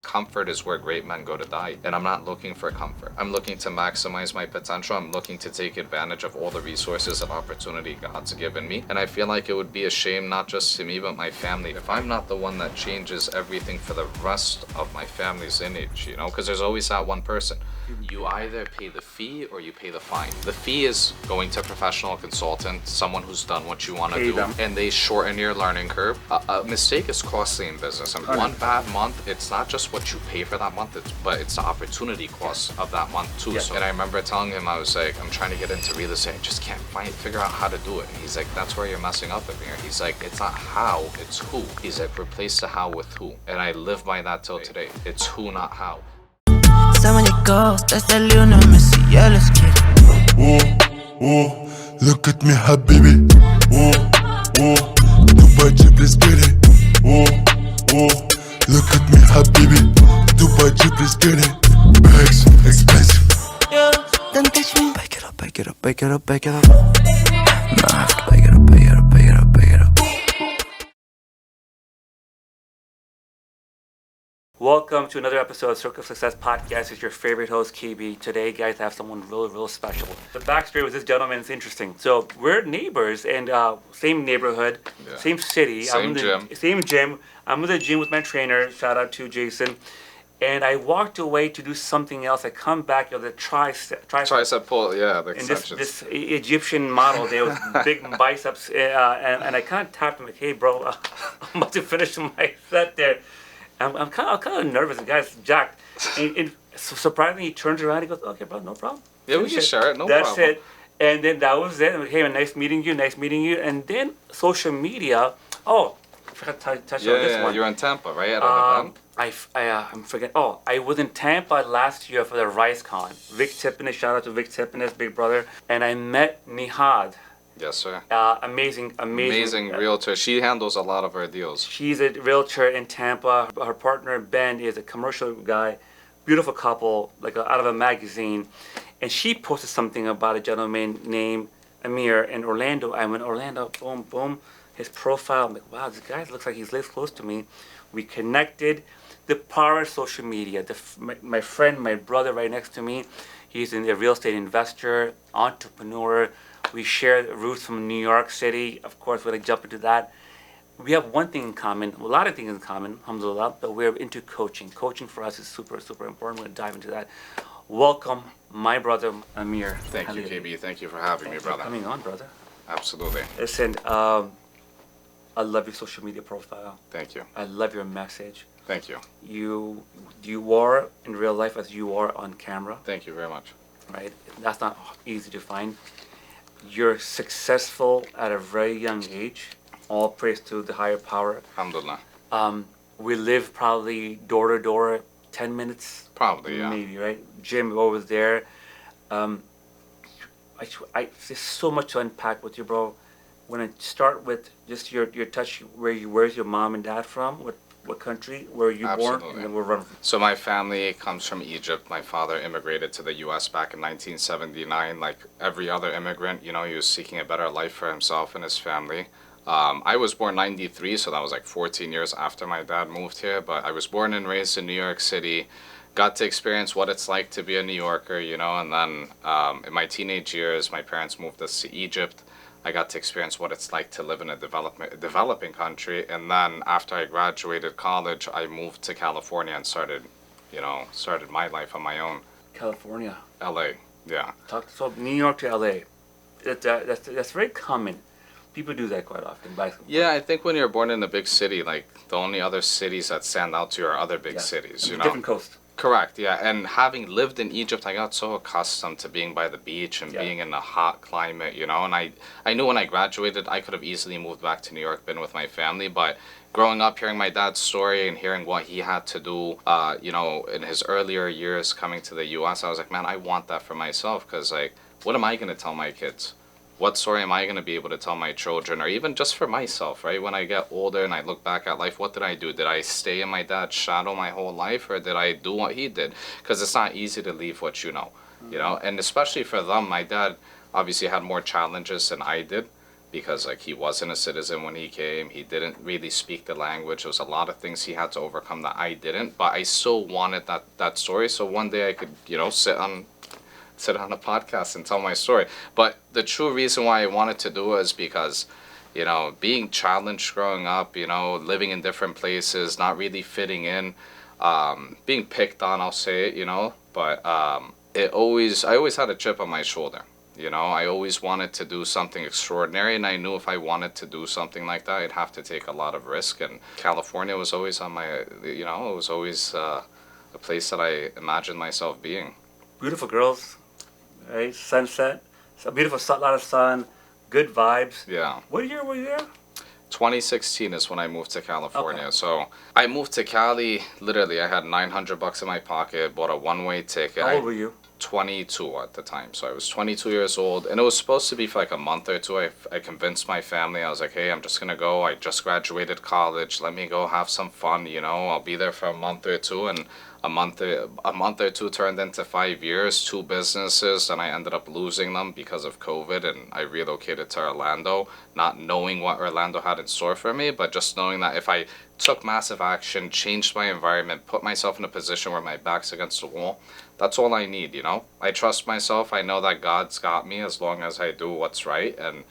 Comfort is where great men go to die, and I'm not looking for comfort. I'm looking to maximize my potential. I'm looking to take advantage of all the resources and opportunity God's given me, and I feel like it would be a shame not just to me but my family if I'm not the one that changes everything for the rest of my family's lineage, you know, because there's always that one person. You either pay the fee or you pay the fine. The fee is going to a professional consultant, someone who's done what you want to do, and they shorten your learning curve. A mistake is costly in business, and one bad month, it's not just what you pay for that month, but it's the opportunity cost of that month too. So, and I remember telling him, I was like, I'm trying to get into real estate, I just can't figure out how to do it. And he's like, that's where you're messing up, Amir. He's like, it's not how, it's who. He's like, replace the how with who. And I live by that till today. It's who, not how. Look at me habibi. Dubai Jeep, let's get it. Look at me habibi. Dubai Jeep, let's get it. Bags expensive. Don't touch me. Back it up, back it up, back it up, back it up. No, I have to back it up, back it up, back it up, back it up. Welcome to another episode of Circle of Success Podcast. It's your favorite host, KB. Today, guys, I have someone real special. The backstory with this gentleman is interesting. So we're neighbors and same neighborhood, same city. Same gym. Same gym. I'm in the gym with my trainer. Shout out to Jason. And I walked away to do something else. I come back, the Tricep pull, yeah, the extensions. And this Egyptian model there with big biceps. And I kind of tapped him like, hey, bro, I'm about to finish my set there. I'm kind of nervous. The guy's jacked. And surprisingly, he turns around. He goes, "Okay, bro, no problem." Yeah, we can share it. No That's problem. it. And then that was it. I'm like, hey, man, nice meeting you. Nice meeting you. And then social media. Oh, I forgot to touch on this one. You're in Tampa, right? At an event? I'm forgetting. Oh, I was in Tampa last year for the RiceCon. Vic Tippenis, shout out to Vic Tippenis, big brother. And I met Nihad. Yes, sir. Amazing realtor. She handles a lot of our deals. She's a realtor in Tampa. Her partner, Ben, is a commercial guy. Beautiful couple, like out of a magazine. And she posted something about a gentleman named Amir in Orlando. I went, Orlando, boom, boom. His profile, I'm like, wow, this guy looks like he lives close to me. We connected. The power of social media. My friend, my brother right next to me, he's a real estate investor, entrepreneur. We share roots from New York City. Of course, we're going to jump into that. We have one thing in common, a lot of things in common, alhamdulillah, but we're into coaching. Coaching for us is super important. We're going to dive into that. Welcome, my brother, Amir. Thank you, KB. Thank you for having me, brother. Coming on, brother. Absolutely. Listen, I love your social media profile. Thank you. I love your message. Thank you. You are in real life as you are on camera. Thank you very much. Right? That's not easy to find. You're successful at a very young age. All praise to the higher power. Alhamdulillah. We live probably door to door, 10 minutes. Probably, yeah. Maybe, right? Gym over there. There's so much to unpack with you, bro. When I start with just your touch, where's your mom and dad from? What country? Where were you born? And then we'll run. So my family comes from Egypt. My father immigrated to the U.S. back in 1979. Like every other immigrant, you know, he was seeking a better life for himself and his family. I was born 93, so that was like 14 years after my dad moved here. But I was born and raised in New York City. Got to experience what it's like to be a New Yorker, you know. And then in my teenage years, my parents moved us to Egypt. I got to experience what it's like to live in a developing country. And then after I graduated college, I moved to California and started my life on my own. California. LA, yeah. So New York to LA. That's very common. People do that quite often. Yeah, I think when you're born in a big city, like the only other cities that stand out to you are other big cities, you know. Different coast. Correct, yeah. And having lived in Egypt, I got so accustomed to being by the beach and being in a hot climate, you know. And I knew when I graduated, I could have easily moved back to New York, been with my family. But growing up, hearing my dad's story and hearing what he had to do, you know, in his earlier years coming to the U.S., I was like, man, I want that for myself. Because, like, what am I going to tell my kids? What story am I going to be able to tell my children, or even just for myself, right? When I get older and I look back at life, what did I do? Did I stay in my dad's shadow my whole life, or did I do what he did? Because it's not easy to leave what you know, you know? And especially for them, my dad obviously had more challenges than I did. because like he wasn't a citizen when he came. He didn't really speak the language. There was a lot of things he had to overcome that I didn't, but I still wanted that story. So one day I could, you know, sit on a podcast and tell my story. But the true reason why I wanted to do it is because, you know, being challenged growing up, you know, living in different places, not really fitting in, being picked on, I'll say it, you know, but I always had a chip on my shoulder. You know, I always wanted to do something extraordinary, and I knew if I wanted to do something like that, I'd have to take a lot of risk. And California was always on my, you know, it was always a place that I imagined myself being. Beautiful girls, right? Sunset, a beautiful lot of sun, good vibes. Yeah. What year were you there? 2016 is when I moved to California. Okay. So I moved to Cali, literally I had $900 in my pocket, bought a one-way ticket. How old were you? 22 at the time. So I was 22 years old, and it was supposed to be for like a month or two. I convinced my family. I was like, hey, I'm just going to go. I just graduated college. Let me go have some fun, you know. I'll be there for a month or two. And a month or two turned into 5 years, 2 businesses, and I ended up losing them because of COVID, and I relocated to Orlando, not knowing what Orlando had in store for me, but just knowing that if I took massive action, changed my environment, put myself in a position where my back's against the wall, that's all I need, you know? I trust myself. I know that God's got me as long as I do what's right. And,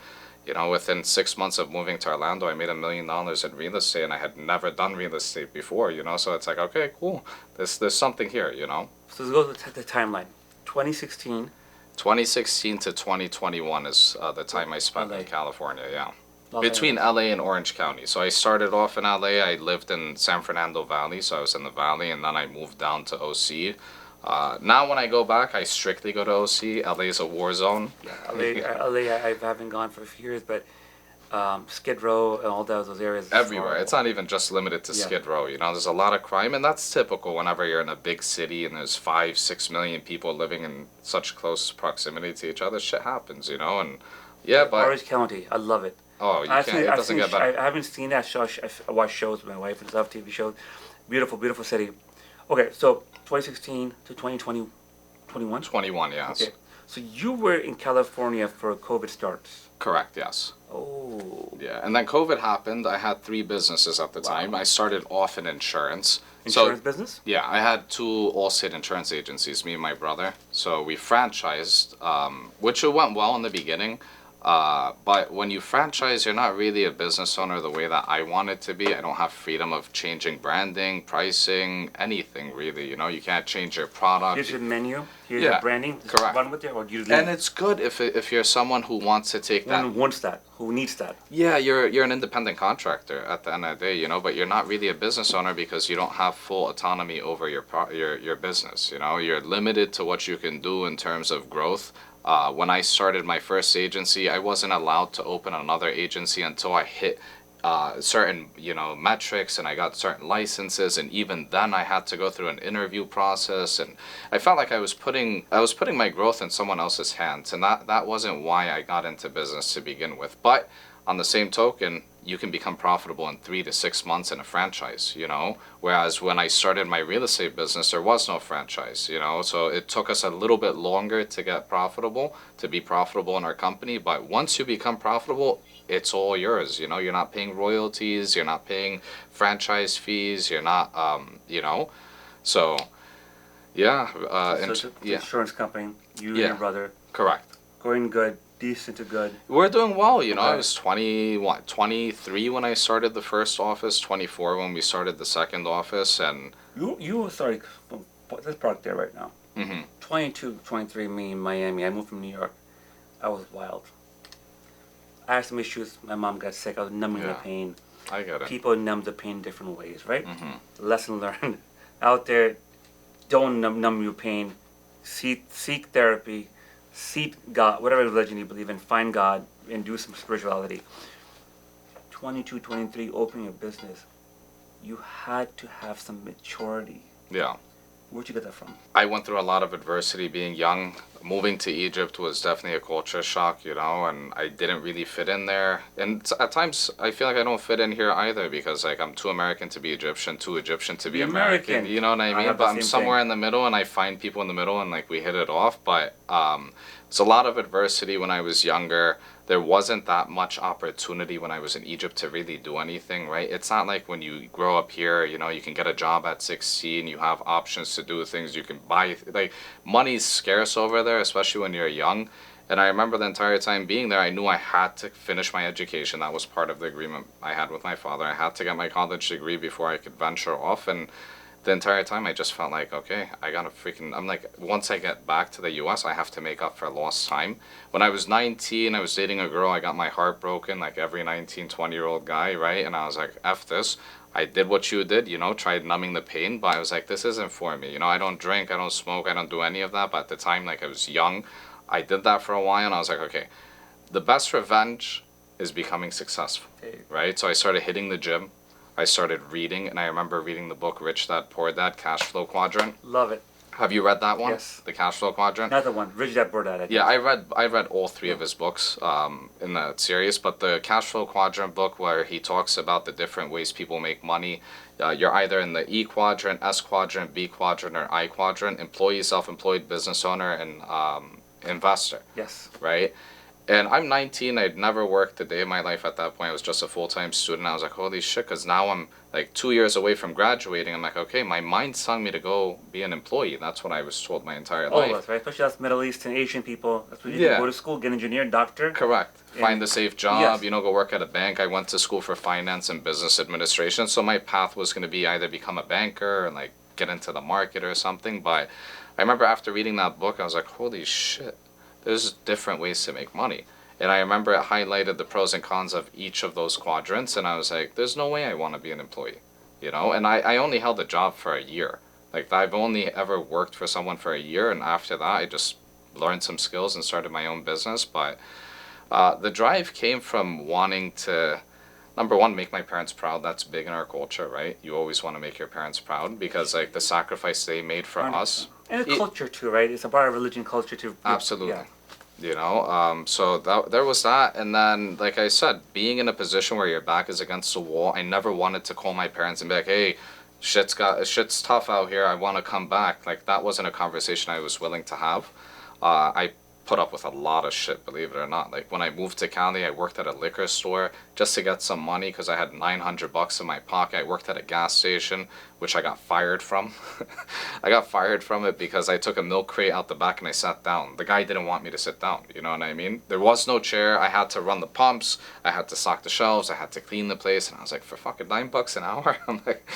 you know, within 6 months of moving to Orlando, I made $1 million in real estate, and I had never done real estate before, you know? So it's like, okay, cool. There's something here, you know? So let's go to the timeline. 2016. 2016 to 2021 is the time I spent LA. in California, yeah. Los Between Angeles. LA and Orange County. So I started off in LA. I lived in San Fernando Valley, so I was in the valley, and then I moved down to OC. Now when I go back, I strictly go to OC. LA is a war zone. Yeah, LA, I haven't gone for a few years, but Skid Row and all those areas. Everywhere. It's not even just limited to Yeah. Skid Row. You know, there's a lot of crime, and that's typical whenever you're in a big city and there's 5-6 million people living in such close proximity to each other. Shit happens, you know, and yeah, but Orange County, I love it. oh, you can't. It doesn't get better. I haven't seen that show. I watch shows with my wife and stuff, TV shows. Beautiful, beautiful city. Okay, so 2016 to 2020, 21? 21, yes. Okay, so you were in California for COVID starts. Correct, yes. Oh. Yeah, and then COVID happened. I had 3 businesses at the Wow. time. I started off in insurance. Insurance business? Yeah, I had 2 Allstate insurance agencies, me and my brother. So we franchised, which it went well in the beginning. But when you franchise, you're not really a business owner the way that I want it to be. I don't have freedom of changing branding, pricing, anything really. You know, you can't change your product. Here's your menu. Here's Yeah, your branding. Just correct. Run with it, or do you leave? And it's good if you're someone who wants to take that. Who wants that? Who needs that? Yeah, you're an independent contractor at the end of the day, you know, but you're not really a business owner because you don't have full autonomy over your business. You know, you're limited to what you can do in terms of growth. When I started my first agency, I wasn't allowed to open another agency until I hit certain, you know, metrics, and I got certain licenses, and even then I had to go through an interview process, and I felt like I was putting my growth in someone else's hands, and that wasn't why I got into business to begin with. But on the same token, you can become profitable in 3 to 6 months in a franchise, you know? Whereas when I started my real estate business, there was no franchise, you know? So it took us a little bit longer to get profitable, to be profitable in our company. But once you become profitable, it's all yours, you know? You're not paying royalties, you're not paying franchise fees, you're not, you know? So, yeah. So the insurance company, you and Yeah. your brother, Correct. going good, decent to good. We're doing well, you know. Okay. I was 23 when I started the first office, 24 when we started the second office, and You sorry, let's park there right now. mhm. 22, 23, me in Miami. I moved from New York. I was wild. I had some issues. My mom got sick. I was numbing the Yeah. pain. I get it. People numb the pain different ways, right? Mhm. Lesson learned. Out there, don't numb your pain. Seek therapy. Seek God, whatever religion you believe in. Find God and do some spirituality. 22, 23, opening a business. You had to have some maturity. Yeah. Where'd you get that from? I went through a lot of adversity being young. Moving to Egypt was definitely a culture shock, you know, and I didn't really fit in there. And at times, I feel like I don't fit in here either because, like, I'm too American to be Egyptian, too Egyptian to be American. You know what I mean? have the But I'm same somewhere thing. in the middle, and I find people in the middle, and, like, we hit it off. But it's a lot of adversity when I was younger. there wasn't that much opportunity when I was in Egypt to really do anything, right? It's not like when you grow up here, you know, you can get a job at 16, you have options to do things, you can buy, like, money's scarce over there, especially when you're young. And I remember the entire time being there, I knew I had to finish my education. That was part of the agreement I had with my father. I had to get my college degree before I could venture off. And the entire time I just felt like, okay, I gotta freaking, I'm like, once I get back to the US, I have to make up for lost time. When I was 19, I was dating a girl, I got my heart broken like every 19, 20-year-old guy, right? And I was like, F this. I did what you did, you know, tried numbing the pain, but I was like, this isn't for me. You know, I don't drink, I don't smoke, I don't do any of that. But at the time, like, I was young. I did that for a while, and I was like, okay, the best revenge is becoming successful, right? So I started hitting the gym. I started reading, and I remember reading the book Rich Dad Poor Dad, Cashflow Quadrant. Love it. Have you read that one? Yes. The Cashflow Quadrant? Not the one. Rich Dad Poor Dad. I think. Yeah, I read all three of his books in that series, but the Cashflow Quadrant book, where he talks about the different ways people make money, you're either in the E quadrant, S quadrant, B quadrant, or I quadrant: employee, self-employed, business owner, and investor. Yes. Right? And I'm 19. I'd never worked a day in my life at that point. I was just a full-time student. I was like, holy shit, because now I'm like 2 years away from graduating. I'm like, okay, my mind's telling me to go be an employee. That's what I was told my entire All life. of us, right? Especially us Middle Eastern, Asian people. That's what you Yeah. do. Go to school, get an engineer, doctor. Correct. And- Find a safe job, Yes. you know, go work at a bank. I went to school for finance and business administration. So my path was going to be either become a banker and like get into the market or something. But I remember after reading that book, I was like, holy shit, there's different ways to make money. And I remember it highlighted the pros and cons of each of those quadrants. And I was like, there's no way I want to be an employee, you know? And I only held a job for a year. Like, I've only ever worked for someone for a year. And after that, I just learned some skills and started my own business. But the drive came from wanting to, number one, make my parents proud. That's big in our culture, right? You always want to make your parents proud because, like, the sacrifice they made for us. And the culture too, right? It's about our religion culture too. Absolutely. Yeah. You know, so there was that. And then, like I said, being in a position where your back is against the wall, I never wanted to call my parents and be like, hey, shit's tough out here, I want to come back. Like, that wasn't a conversation I was willing to have. I put up with a lot of shit, believe it or not. Like, when I moved to Cali, I worked at a liquor store just to get some money because I had $900 in my pocket. I worked at a gas station, which I got fired from. I got fired from it because I took a milk crate out the back and I sat down. The guy didn't want me to sit down, you know what I mean? There was no chair. I had to run the pumps. I had to stock the shelves. I had to clean the place. And I was like, for fucking $9 an hour? I'm like,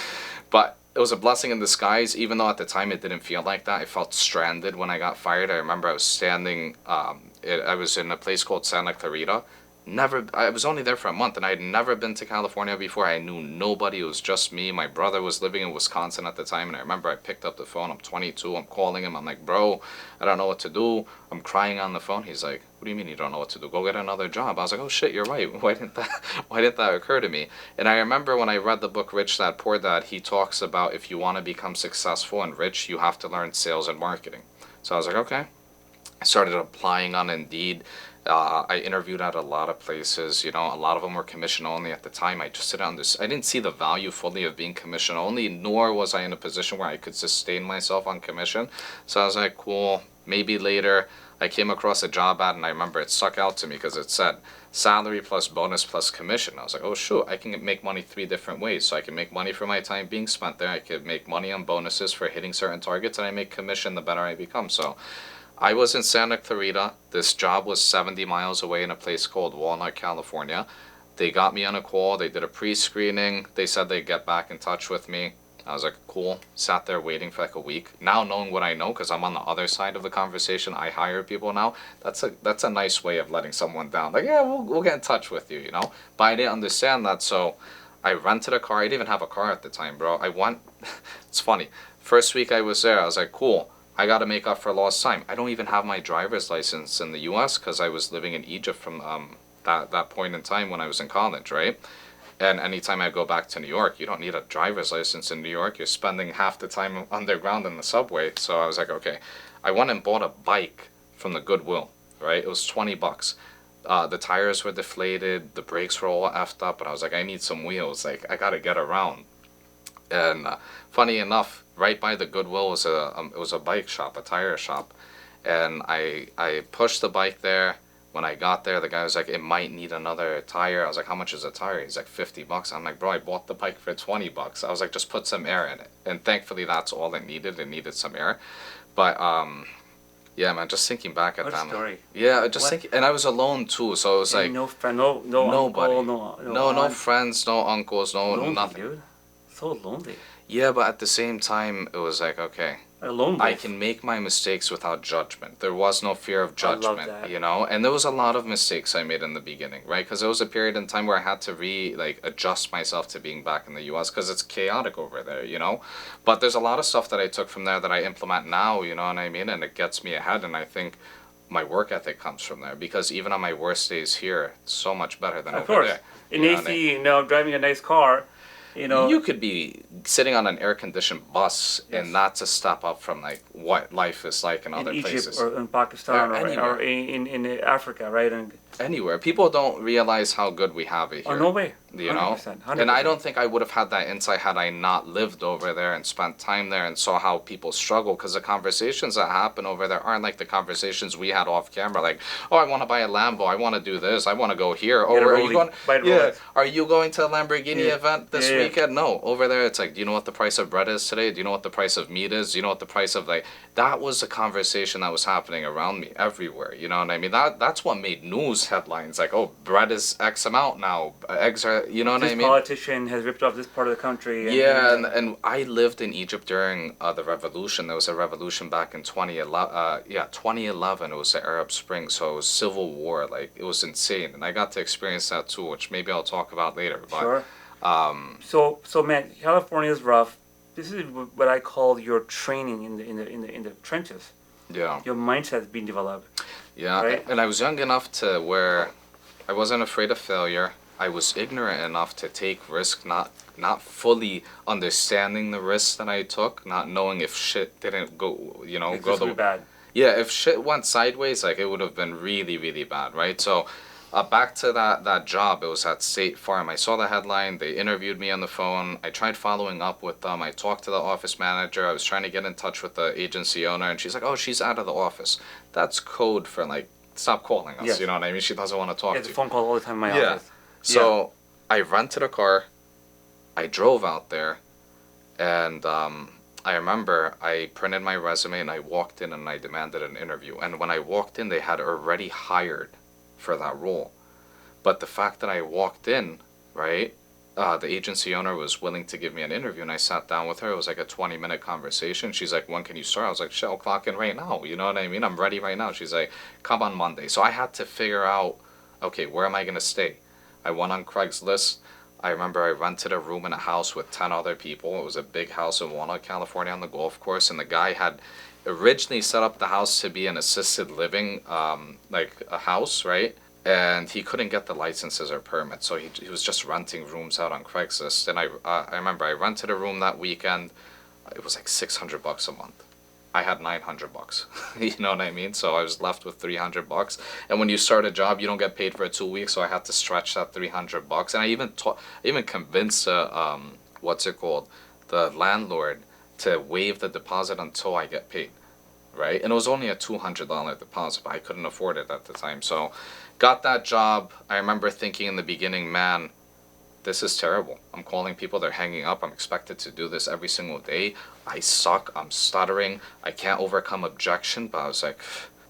but it was a blessing in disguise, even though at the time it didn't feel like that. I felt stranded when I got fired. I remember I was standing, I was in a place called Santa Clarita. I was only there for a month and I had never been to California before. I knew nobody. It was just me. My brother was living in Wisconsin at the time. And I remember I picked up the phone. I'm 22. I'm calling him. I'm like, bro, I don't know what to do. I'm crying on the phone. He's like, what do you mean you don't know what to do? Go get another job. I was like, oh shit, you're right. Why didn't that occur to me? And I remember when I read the book Rich Dad Poor Dad, he talks about if you want to become successful and rich, you have to learn sales and marketing. So I was like, okay. I started applying on Indeed. I interviewed at a lot of places, you know, a lot of them were commission only at the time. I just I didn't see the value fully of being commission only, nor was I in a position where I could sustain myself on commission. So I was like, cool, maybe later. I came across a job ad and I remember it stuck out to me because it said salary plus bonus plus commission. I was like, oh shoot, I can make money 3 different ways. So I can make money for my time being spent there. I could make money on bonuses for hitting certain targets, and I make commission the better I become. So I was in Santa Clarita. This job was 70 miles away in a place called Walnut, California. They got me on a call. They did a pre-screening. They said they'd get back in touch with me. I was like, cool. Sat there waiting for like a week. Now knowing what I know, because I'm on the other side of the conversation, I hire people now. That's a nice way of letting someone down. Like, yeah, we'll get in touch with you, you know. But I didn't understand that, so I rented a car. I didn't even have a car at the time, bro. I went. It's funny. First week I was there, I was like, cool. I got to make up for lost time. I don't even have my driver's license in the U.S. because I was living in Egypt from that point in time when I was in college, right? And anytime I go back to New York, you don't need a driver's license in New York. You're spending half the time underground in the subway. So I was like, okay. I went and bought a bike from the Goodwill, right? It was $20. The tires were deflated. The brakes were all effed up. And I was like, I need some wheels. Like, I got to get around. And funny enough, right by the Goodwill was it was a bike shop, a tire shop. And I pushed the bike there, When I got there, the guy was like, it might need another tire. I was like, how much is a tire? He's like, $50. I'm like, bro, I bought the bike for $20. I was like, just put some air in it. And thankfully, that's all it needed. It needed some air. But, yeah, man, just thinking back at What that. story? Yeah, just What? thinking, and I was alone too, so it was like, no friend, no nobody. uncle, no aunt. friends, no uncles, no Lonely, nothing. dude. So lonely. Yeah, but at the same time, it was like, okay, Alone. I can make my mistakes without judgment. There was no fear of I judgment, love that. you know? And there was a lot of mistakes I made in the beginning, right? Because there was a period in time where I had to adjust myself to being back in the US because it's chaotic over there, you know? But there's a lot of stuff that I took from there that I implement now, you know what I mean? And it gets me ahead, and I think my work ethic comes from there because even on my worst days here, it's so much better than Of over course. there. In You know what I AC, mean? you know, driving a nice car, you know. You could be sitting on an air-conditioned bus, Yes. and that's a step up from like what life is like in in other Egypt places. or in Pakistan Or or anywhere. in Africa, right? And Anywhere. People don't realize how good we have it here. oh, no way. You know? 100%, And I 100%. don't think I would have had that insight had I not lived over there and spent time there and saw how people struggle, because the conversations that happen over there aren't like the conversations we had off camera, like, oh, I want to buy a Lambo, I want to do this, I want to go here. Oh, Get a are Rolex, you going? buy a Yeah, Rolex. are you going to a Lamborghini Yeah. event this Yeah, yeah. weekend? No, over there it's like, do you know what the price of bread is today? Do you know what the price of meat is? Do you know what the price of like that was a conversation that was happening around me everywhere. You know what I mean? That's what made news headlines, like, oh, bread is X amount now, eggs are, you know what This I mean? politician has ripped off this part of the country. Yeah, and I lived in Egypt during the revolution. There was a revolution back in 2011. 2011. It was the Arab Spring, so it was civil war. Like, it was insane, and I got to experience that too, which maybe I'll talk about later. But, Sure. So man, California is rough. This is what I call your training in the trenches. yeah, Your mindset has been developed. yeah. Right. And I was young enough to where I wasn't afraid of failure. I was ignorant enough to take risk, not fully understanding the risks that I took, not knowing if shit didn't go, you know, It's go just the really bad. Yeah, if shit went sideways, like, it would have been really, really bad, right? So, back to that job, it was at State Farm. I saw the headline. They interviewed me on the phone. I tried following up with them. I talked to the office manager. I was trying to get in touch with the agency owner, and she's like, "Oh, she's out of the office." That's code for like, stop calling us. Yes. You know what I mean? She doesn't want to talk I to get you. a phone call all the time in my Yeah. office. So I rented a car. I drove out there, and I remember I printed my resume and I walked in and I demanded an interview. And when I walked in, they had already hired for that role. But the fact that I walked in, right, the agency owner was willing to give me an interview, and I sat down with her. It was like a 20-minute conversation. She's like, when can you start? I was like, shit, I'll clock in right now. You know what I mean? I'm ready right now. She's like, come on Monday. So I had to figure out, okay, where am I going to stay? I went on Craigslist. I remember I rented a room in a house with 10 other people. It was a big house in Walnut, California on the golf course, and the guy had originally set up the house to be an assisted living, like a house, right? And he couldn't get the licenses or permits, so he was just renting rooms out on Craigslist. And I remember I rented a room that weekend. It was like $600 a month. I had $900. You know what I mean? So I was left with $300. And when you start a job, you don't get paid for 2 weeks, so I had to stretch that $300. And I even convinced what's it called, the landlord, to waive the deposit until I get paid, right? And it was only a $200 deposit, but I couldn't afford it at the time. So got that job. I remember thinking in the beginning, man, this is terrible. I'm calling people, they're hanging up. I'm expected to do this every single day. I suck. I'm stuttering. I can't overcome objection. But I was like,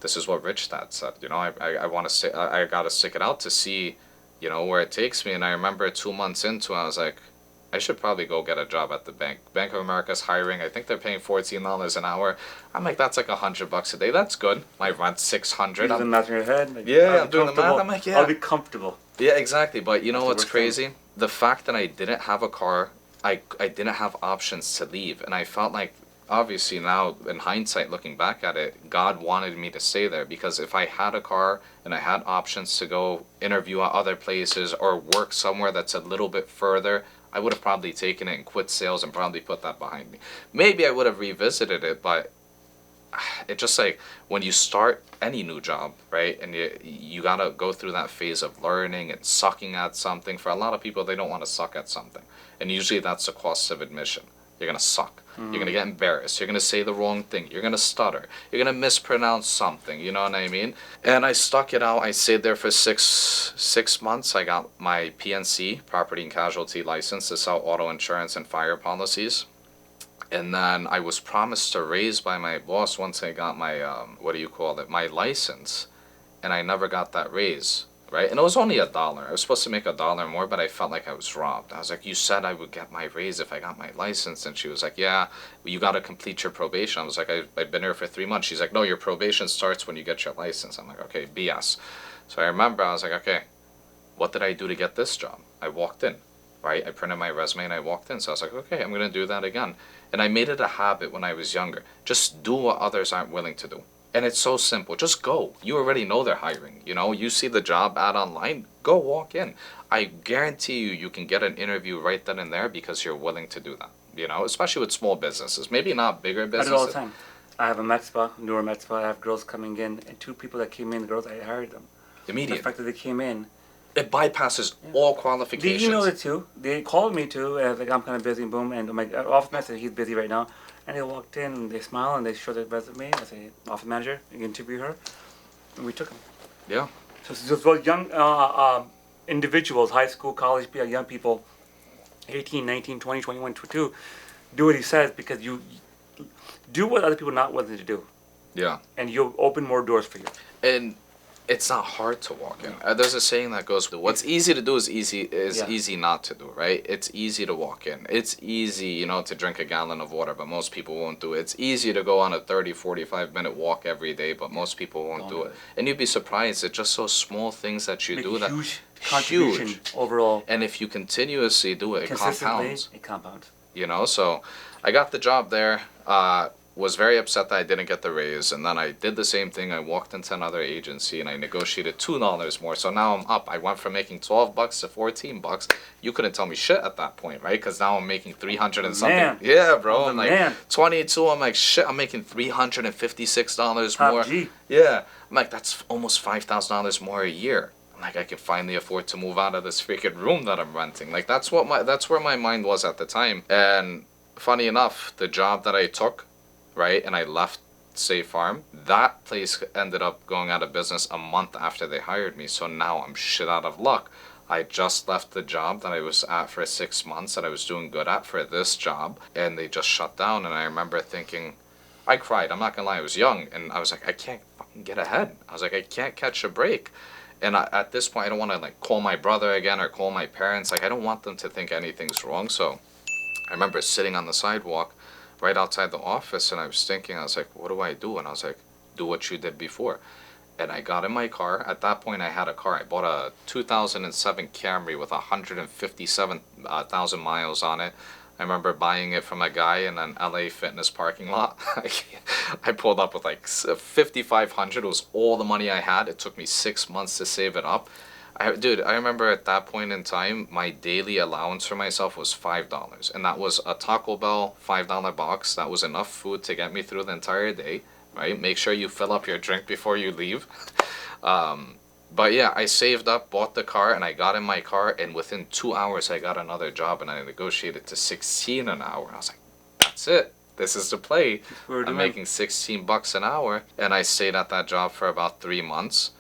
this is what Rich Dad said. You know, I want to say, I got to stick it out to see, you know, where it takes me. And I remember 2 months into it, I was like, I should probably go get a job at the bank. Bank of America's hiring. I think they're paying $14 an hour. I'm like, that's like $100 a day. That's good. My rent's $600. You do the math in your head. Like, Yeah, I'll I'm be doing the math. comfortable. I'm like, yeah. I'll be comfortable. Yeah, exactly. But you know That's the what's worst thing. crazy? The fact that I didn't have a car, I didn't have options to leave. And I felt like, obviously now, in hindsight, looking back at it, God wanted me to stay there. Because if I had a car and I had options to go interview at other places or work somewhere that's a little bit further, I would have probably taken it and quit sales and probably put that behind me. Maybe I would have revisited it, but it just like when you start any new job, right, and you gotta go through that phase of learning and sucking at something. For a lot of people, they don't want to suck at something, and usually that's the cost of admission. You're gonna suck. You're going to get embarrassed. You're going to say the wrong thing. You're going to stutter. You're going to mispronounce something. You know what I mean? And I stuck it out. I stayed there for six months. I got my PNC, property and casualty license, to sell auto insurance and fire policies. And then I was promised a raise by my boss once I got my, my license. And I never got that raise, right? And it was only $1. I was supposed to make $1 more, but I felt like I was robbed. I was like, you said I would get my raise if I got my license. And she was like, yeah, you got to complete your probation. I was like, I've been here for 3 months. She's like, no, your probation starts when you get your license. I'm like, okay, BS. So I remember I was like, okay, what did I do to get this job? I walked in, right? I printed my resume and I walked in. So I was like, okay, I'm going to do that again. And I made it a habit when I was younger. Just do what others aren't willing to do. And it's so simple. Just go. You already know they're hiring. You know, you see the job ad online, go walk in. I guarantee you can get an interview right then and there because you're willing to do that. You know, especially with small businesses. Maybe not bigger I businesses. do it all the time. I have a med spa, newer med spa. I have girls coming in, and 2 people that came in, girls, I hired them. Immediate. The fact that they came in. It bypasses all qualifications. They emailed it too. They called me too. I was like, I'm kind of busy, boom. And my office manager said he's busy right now. And they walked in, and they smile, and they show their resume. I say, office manager, you can interview her. And we took them. Yeah. So young individuals, high school, college, young people, 18, 19, 20, 21, 22, do what he says because you do what other people are not willing to do. Yeah. And you'll open more doors for you. And it's not hard to walk in. There's a saying that goes, what's easy to do is easy not to do, right? It's easy to walk in. It's easy, to drink a gallon of water, but most people won't do it. It's easy to go on a 30, 45-minute walk every day, but most people won't do it. And you'd be surprised at just those small things that you do that huge contribution overall. And if you continuously do it, it compounds. It compounds. So I got the job there. Was very upset that I didn't get the raise, and then I did the same thing. I walked into another agency and I negotiated $2 more. So now I'm up. I went from making $12 to $14. You couldn't tell me shit at that point, right? Because now I'm making 300 and something. Man. Yeah, bro. I'm like man. 22. I'm like, shit. I'm making $356 Top more. G. Yeah. I'm like, that's almost $5,000 more a year. Like, I can finally afford to move out of this freaking room that I'm renting. Like, that's where my mind was at the time. And funny enough, the job that I took, right, and I left State Farm, that place ended up going out of business a month after they hired me. So now I'm shit out of luck. I just left the job that I was at for 6 months that I was doing good at for this job, and they just shut down. And I remember thinking, I cried. I'm not gonna lie, I was young, and I was like, I can't fucking get ahead. I was like, I can't catch a break. And at this point, I don't want to call my brother again or call my parents. I don't want them to think anything's wrong. So I remember sitting on the sidewalk right outside the office, and I was thinking, I was like, what do I do? And I was like, do what you did before. And I got in my car. At that point, I had a car. I bought a 2007 Camry with 157,000 miles on it. I remember buying it from a guy in an LA Fitness parking lot. I pulled up with $5,500. It was all the money I had. It took me 6 months to save it up. I remember at that point in time, my daily allowance for myself was $5. And that was a Taco Bell $5 box. That was enough food to get me through the entire day, right? Make sure you fill up your drink before you leave. But yeah, I saved up, bought the car, and I got in my car, and within 2 hours, I got another job, and I negotiated to $16 an hour. I was like, that's it. This is the play. I'm making $16 an hour, and I stayed at that job for about 3 months,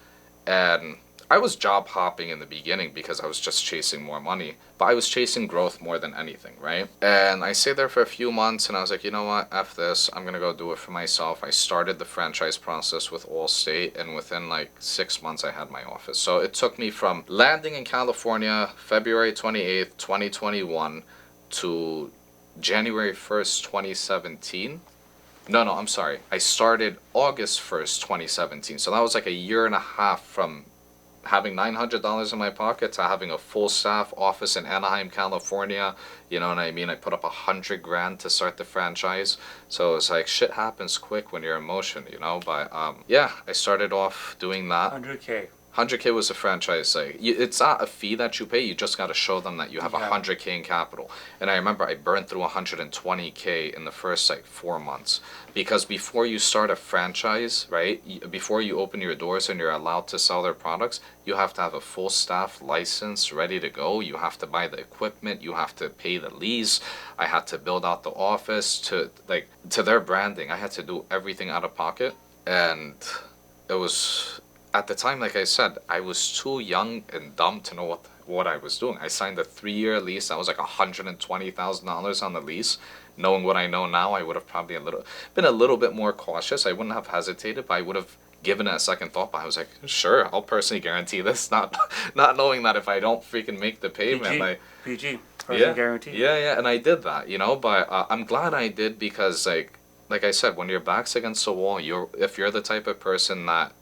and I was job hopping in the beginning because I was just chasing more money, but I was chasing growth more than anything, right? And I stayed there for a few months, and I was like, you know what, F this, I'm gonna go do it for myself. I started the franchise process with Allstate, and within 6 months I had my office. So it took me from landing in California February 28th, 2021 to January 1st, 2017. No, I'm sorry. I started August 1st, 2017. So that was a year and a half from having $900 in my pocket to having a full staff office in Anaheim, California. You know what I mean? I put up $100,000 to start the franchise. So it's shit happens quick when you're in motion, But yeah, I started off doing that. 100K. 100K was a franchise. Like, it's not a fee that you pay. You just got to show them that you have 100K in capital. And I remember I burned through 120K in the first like 4 months, because before you start a franchise, right? Before you open your doors and you're allowed to sell their products, you have to have a full staff license ready to go. You have to buy the equipment. You have to pay the lease. I had to build out the office to their branding. I had to do everything out of pocket, and it was. At the time, like I said, I was too young and dumb to know what I was doing. I signed a 3-year lease. That was like $120,000 on the lease. Knowing what I know now, I would have probably been a little bit more cautious. I wouldn't have hesitated, but I would have given it a second thought. But I was like, sure, I'll personally guarantee this. Not knowing that if I don't freaking make the payment, PG, personal guarantee. Yeah, and I did that, But I'm glad I did, because like I said, when your back's against the wall, if you're the type of person that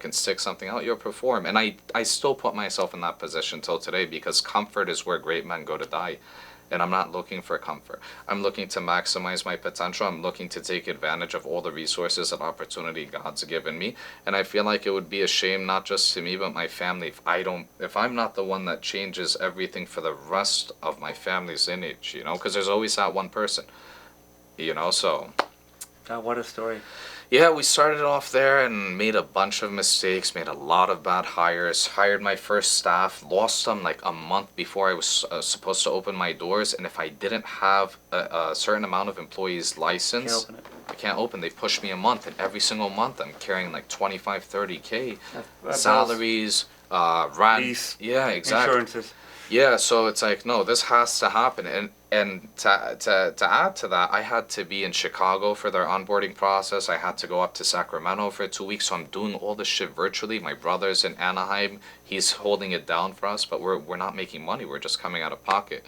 can stick something out, you'll perform. And I still put myself in that position till today, because comfort is where great men go to die. And I'm not looking for comfort. I'm looking to maximize my potential. I'm looking to take advantage of all the resources and opportunity God's given me. And I feel like it would be a shame, not just to me, but my family, if I'm not the one that changes everything for the rest of my family's lineage, because there's always that one person, so. God, what a story. Yeah, we started off there and made a bunch of mistakes, made a lot of bad hires, hired my first staff, lost them like a month before I was supposed to open my doors. And if I didn't have a certain amount of employees licensed, I can't open. They pushed me a month, and every single month I'm carrying like 25, 30K salaries, rent. Lease, yeah, exactly. Insurances. Yeah, so it's like, no, this has to happen. And to add to that, I had to be in Chicago for their onboarding process. I had to go up to Sacramento for 2 weeks. So I'm doing all this shit virtually. My brother's in Anaheim. He's holding it down for us, but we're not making money. We're just coming out of pocket.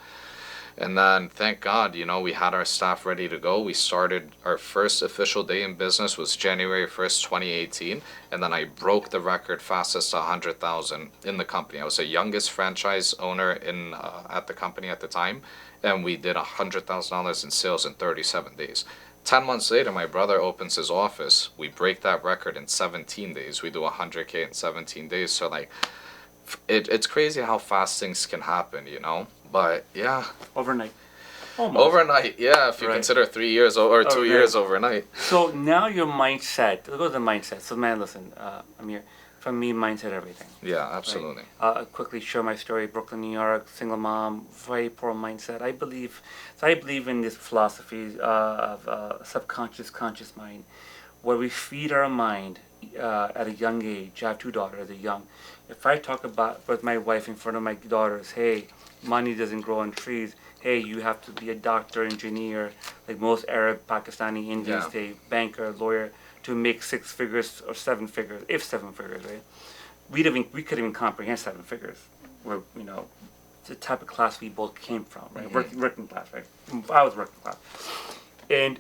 And then, thank God, we had our staff ready to go. We started, our first official day in business was January 1st, 2018. And then I broke the record fastest to 100,000 in the company. I was the youngest franchise owner at the company at the time. And we did $100,000 in sales in 37 days. 10 months later, my brother opens his office. We break that record in 17 days. We do 100K in 17 days. So, it's crazy how fast things can happen, But, yeah. Overnight. Almost. Overnight, yeah, if you consider 3 years or 2 years overnight. So now your mindset, let's go to the mindset. So, man, listen, Amir, for me, mindset everything. Yeah, absolutely. Right? I'll quickly share my story. Brooklyn, New York, single mom, very poor mindset. I believe in this philosophy of subconscious, conscious mind, where we feed our mind at a young age. I have 2 daughters, they're young. If I talk about with my wife in front of my daughters, hey, money doesn't grow on trees. Hey, you have to be a doctor, engineer, like most Arab, Pakistani, Indians, banker, lawyer, to make 6 figures or 7 figures, if 7 figures, right? We couldn't even comprehend 7 figures. Where the type of class we both came from, right? Mm-hmm. Working class, right? I was working class, and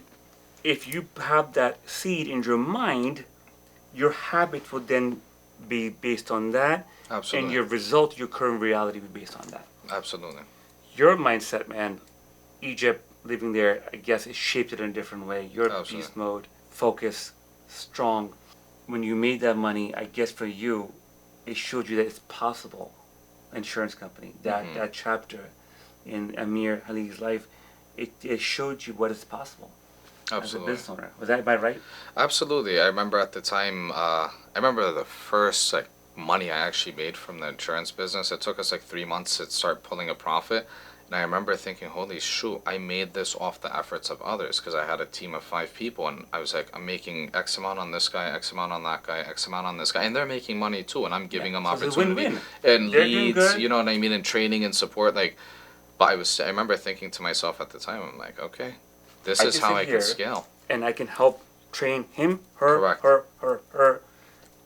if you have that seed in your mind, your habit will then be based on that. Absolutely. And your result, your current reality will be based on that. Absolutely. Your mindset, man, Egypt, living there, I guess it shaped it in a different way. Your beast mode, focus, strong. When you made that money, I guess for you, it showed you that it's possible. Insurance company, that chapter in Amir Helaly's life, it showed you what is possible. Absolutely. As a business owner. Was that about right? Absolutely. I remember at the time, I remember the first money I actually made from the insurance business. It took us 3 months to start pulling a profit. And I remember thinking, holy shoot, I made this off the efforts of others, because I had a team of 5 people, and I was like, I'm making X amount on this guy, X amount on that guy, X amount on this guy, and they're making money too, and I'm giving them opportunity win-win. and They're leads, you know what I mean, and training and support. But I remember thinking to myself at the time, I'm like, okay, this is how I can scale, and I can help train him, her, Correct. her.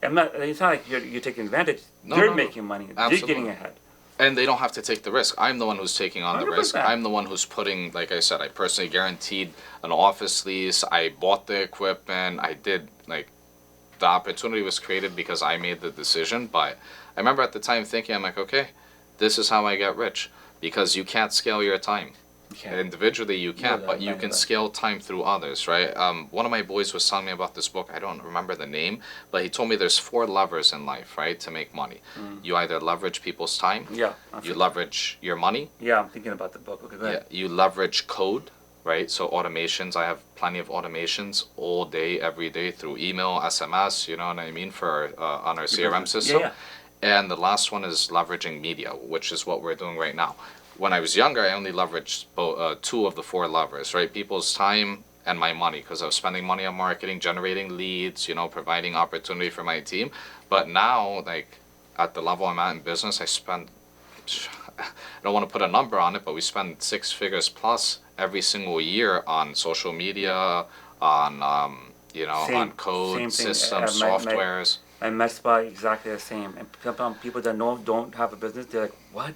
It's not like you're taking advantage. They're making money. Absolutely. They're getting ahead. And they don't have to take the risk. I'm the one who's taking on the risk. 100%. I'm the one who's putting, like I said, I personally guaranteed an office lease. I bought the equipment. I did, the opportunity was created because I made the decision. But I remember at the time thinking, I'm like, okay, this is how I get rich. Because you can't scale your time. can't. Individually, you can't, No, but you right, can right. scale time through others, right? One of my boys was telling me about this book. I don't remember the name, but he told me there's 4 levers in life, right, to make money. You either leverage people's time, Yeah. you leverage your money, Yeah, I'm thinking about the book. Okay, go ahead. you leverage code, right? So automations, I have plenty of automations all day, every day through email, SMS, you know what I mean, for on our CRM business. system. Yeah, And the last one is leveraging media, which is what we're doing right now. When I was younger, I only leveraged 2 of the 4 levers, right? People's time and my money, because I was spending money on marketing, generating leads, you know, providing opportunity for my team. But now, like, at the level I'm at in business, I spend, I don't want to put a number on it, but we spend 6 figures plus every single year on social media, on, you know, Same- on code, same thing. systems, My- softwares. My med spa exactly the same. And sometimes people that don't have a business, they're like, what?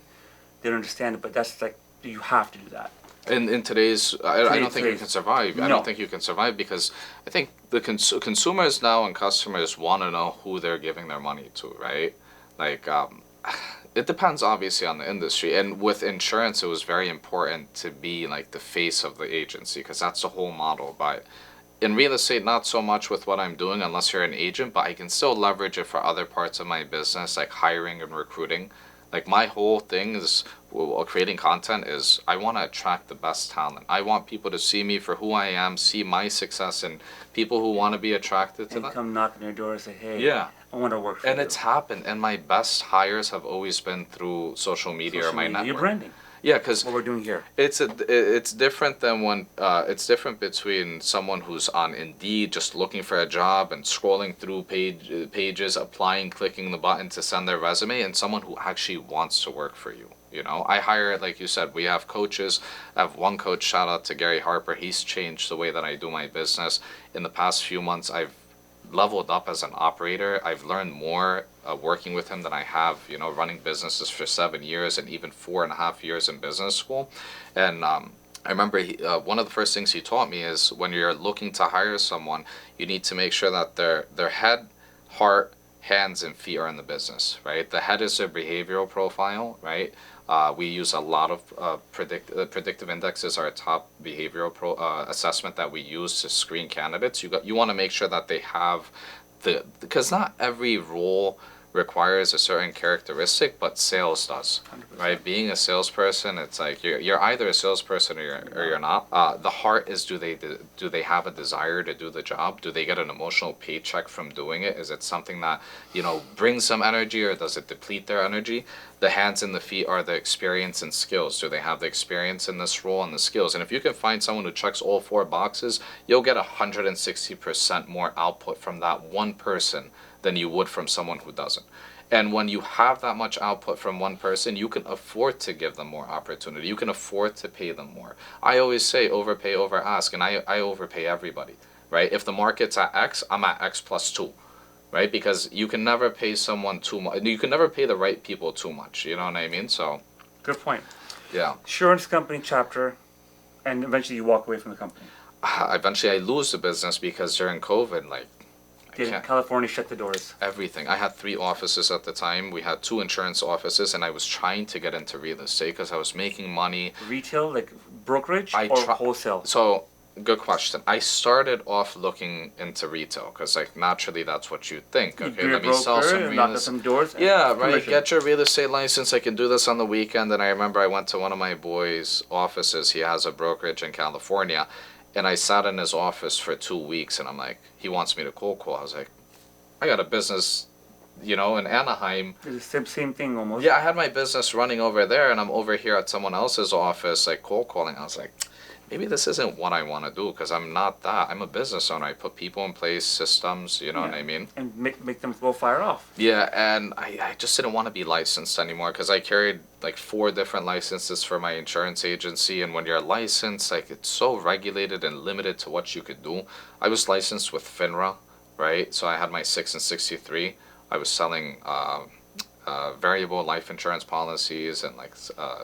They don't understand it, but that's like you have to do that. In today's, I don't think you Today's- can survive. I No. don't think you can survive because I think the consumers now and customers want to know who they're giving their money to, right? Like, it depends obviously on the industry. And with insurance, it was very important to be like the face of the agency because that's the whole model. But in real estate, not so much with what I'm doing unless you're an agent, but I can still leverage it for other parts of my business, like hiring and recruiting. Like my whole thing is creating content is I want to attract the best talent. I want people to see me for who I am, see my success, and people who want to be attracted to And that. come knock on your door and say, hey, Yeah. I want to work for And you. it's happened. And my best hires have always been through social media Social or my media, network. your branding. Yeah, because What we're doing here. it's different than when it's different between someone who's on Indeed just looking for a job and scrolling through pages, applying, clicking the button to send their resume, and someone who actually wants to work for you. You know, I hire, like you said, we have coaches. I have one coach, shout out to Gary Harper. He's changed the way that I do my business. In the past few months, I've leveled up as an operator. I've learned more working with him than I have, you know, running businesses for 7 years and even 4.5 years in business school. And I remember one of the first things he taught me is when you're looking to hire someone, you need to make sure that their head, heart, hands, and feet are in the business, right? The head is their behavioral profile, right? We use a lot of predictive index is our top behavioral assessment that we use to screen candidates. You want to make sure that they have because not every role requires a certain characteristic, but sales does, 100%. right? Being a salesperson, it's like you're either a salesperson or you're not. The heart is do they have a desire to do the job? Do they get an emotional paycheck from doing it? Is it something that, you know, brings some energy or does it deplete their energy? The hands and the feet are the experience and skills. Do they have the experience in this role and the skills? And if you can find someone who checks all 4 boxes, you'll get 160% more output from that one person than you would from someone who doesn't. And when you have that much output from one person, you can afford to give them more opportunity. You can afford to pay them more. I always say overpay, over ask, and I overpay everybody, right? If the market's at X, I'm at X plus 2, right? Because you can never pay someone too much. You can never pay the right people too much, you know what I mean? So, Good point. yeah. Insurance company chapter, and eventually you walk away from the company. Eventually I lose the business because during COVID, like, Did can't- California shut the doors? everything. I had 3 offices at the time. We had 2 insurance offices, and I was trying to get into real estate because I was making money. Retail, like brokerage, I or try- wholesale? So, good question. I started off looking into retail because, like, naturally that's what you think. You Okay, be a let me sell broker, some knock real on estate. some doors. and Yeah, right. commission. Get your real estate license. I can do this on the weekend. And I remember I went to one of my boys' offices. He has a brokerage in California. And I sat in his office for 2 weeks. And I'm like, he wants me to cold call. I was like, I got a business, you know, in Anaheim. It's the same thing almost. Yeah, I had my business running over there. And I'm over here at someone else's office, like cold calling. I was like, maybe this isn't what I want to do because I'm not that. I'm a business owner. I put people in place, systems, you know what Yeah. I mean? And make them go fire off. Yeah, and I just didn't want to be licensed anymore because I carried like 4 different licenses for my insurance agency. And when you're licensed, like it's so regulated and limited to what you could do. I was licensed with FINRA, right? So I had my 6 and 63. I was selling variable life insurance policies and like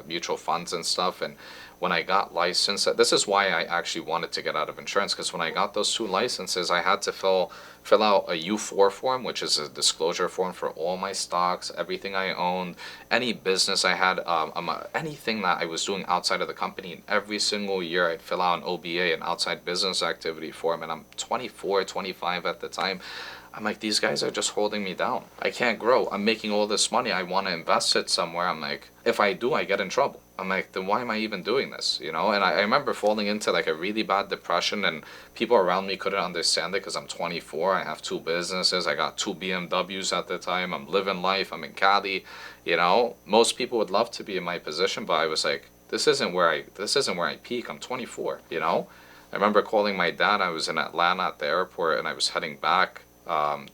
mutual funds and stuff. And when I got licensed, this is why I actually wanted to get out of insurance because when I got those 2 licenses, I had to fill fill out a U4 form, which is a disclosure form for all my stocks, everything I owned, any business I had, anything that I was doing outside of the company. And every single year I'd fill out an OBA, an outside business activity form. And I'm 24, 25 at the time. I'm like, these guys are just holding me down. I can't grow. I'm making all this money. I want to invest it somewhere. I'm like, if I do, I get in trouble. I'm like, then why am I even doing this? You know? And I remember falling into like a really bad depression, and people around me couldn't understand it because I'm 24. I have 2 businesses. I got 2 BMWs at the time. I'm living life. I'm in Cali. You know, most people would love to be in my position, but I was like, this isn't where I peak. I'm 24. You know? I remember calling my dad. I was in Atlanta at the airport, and I was heading back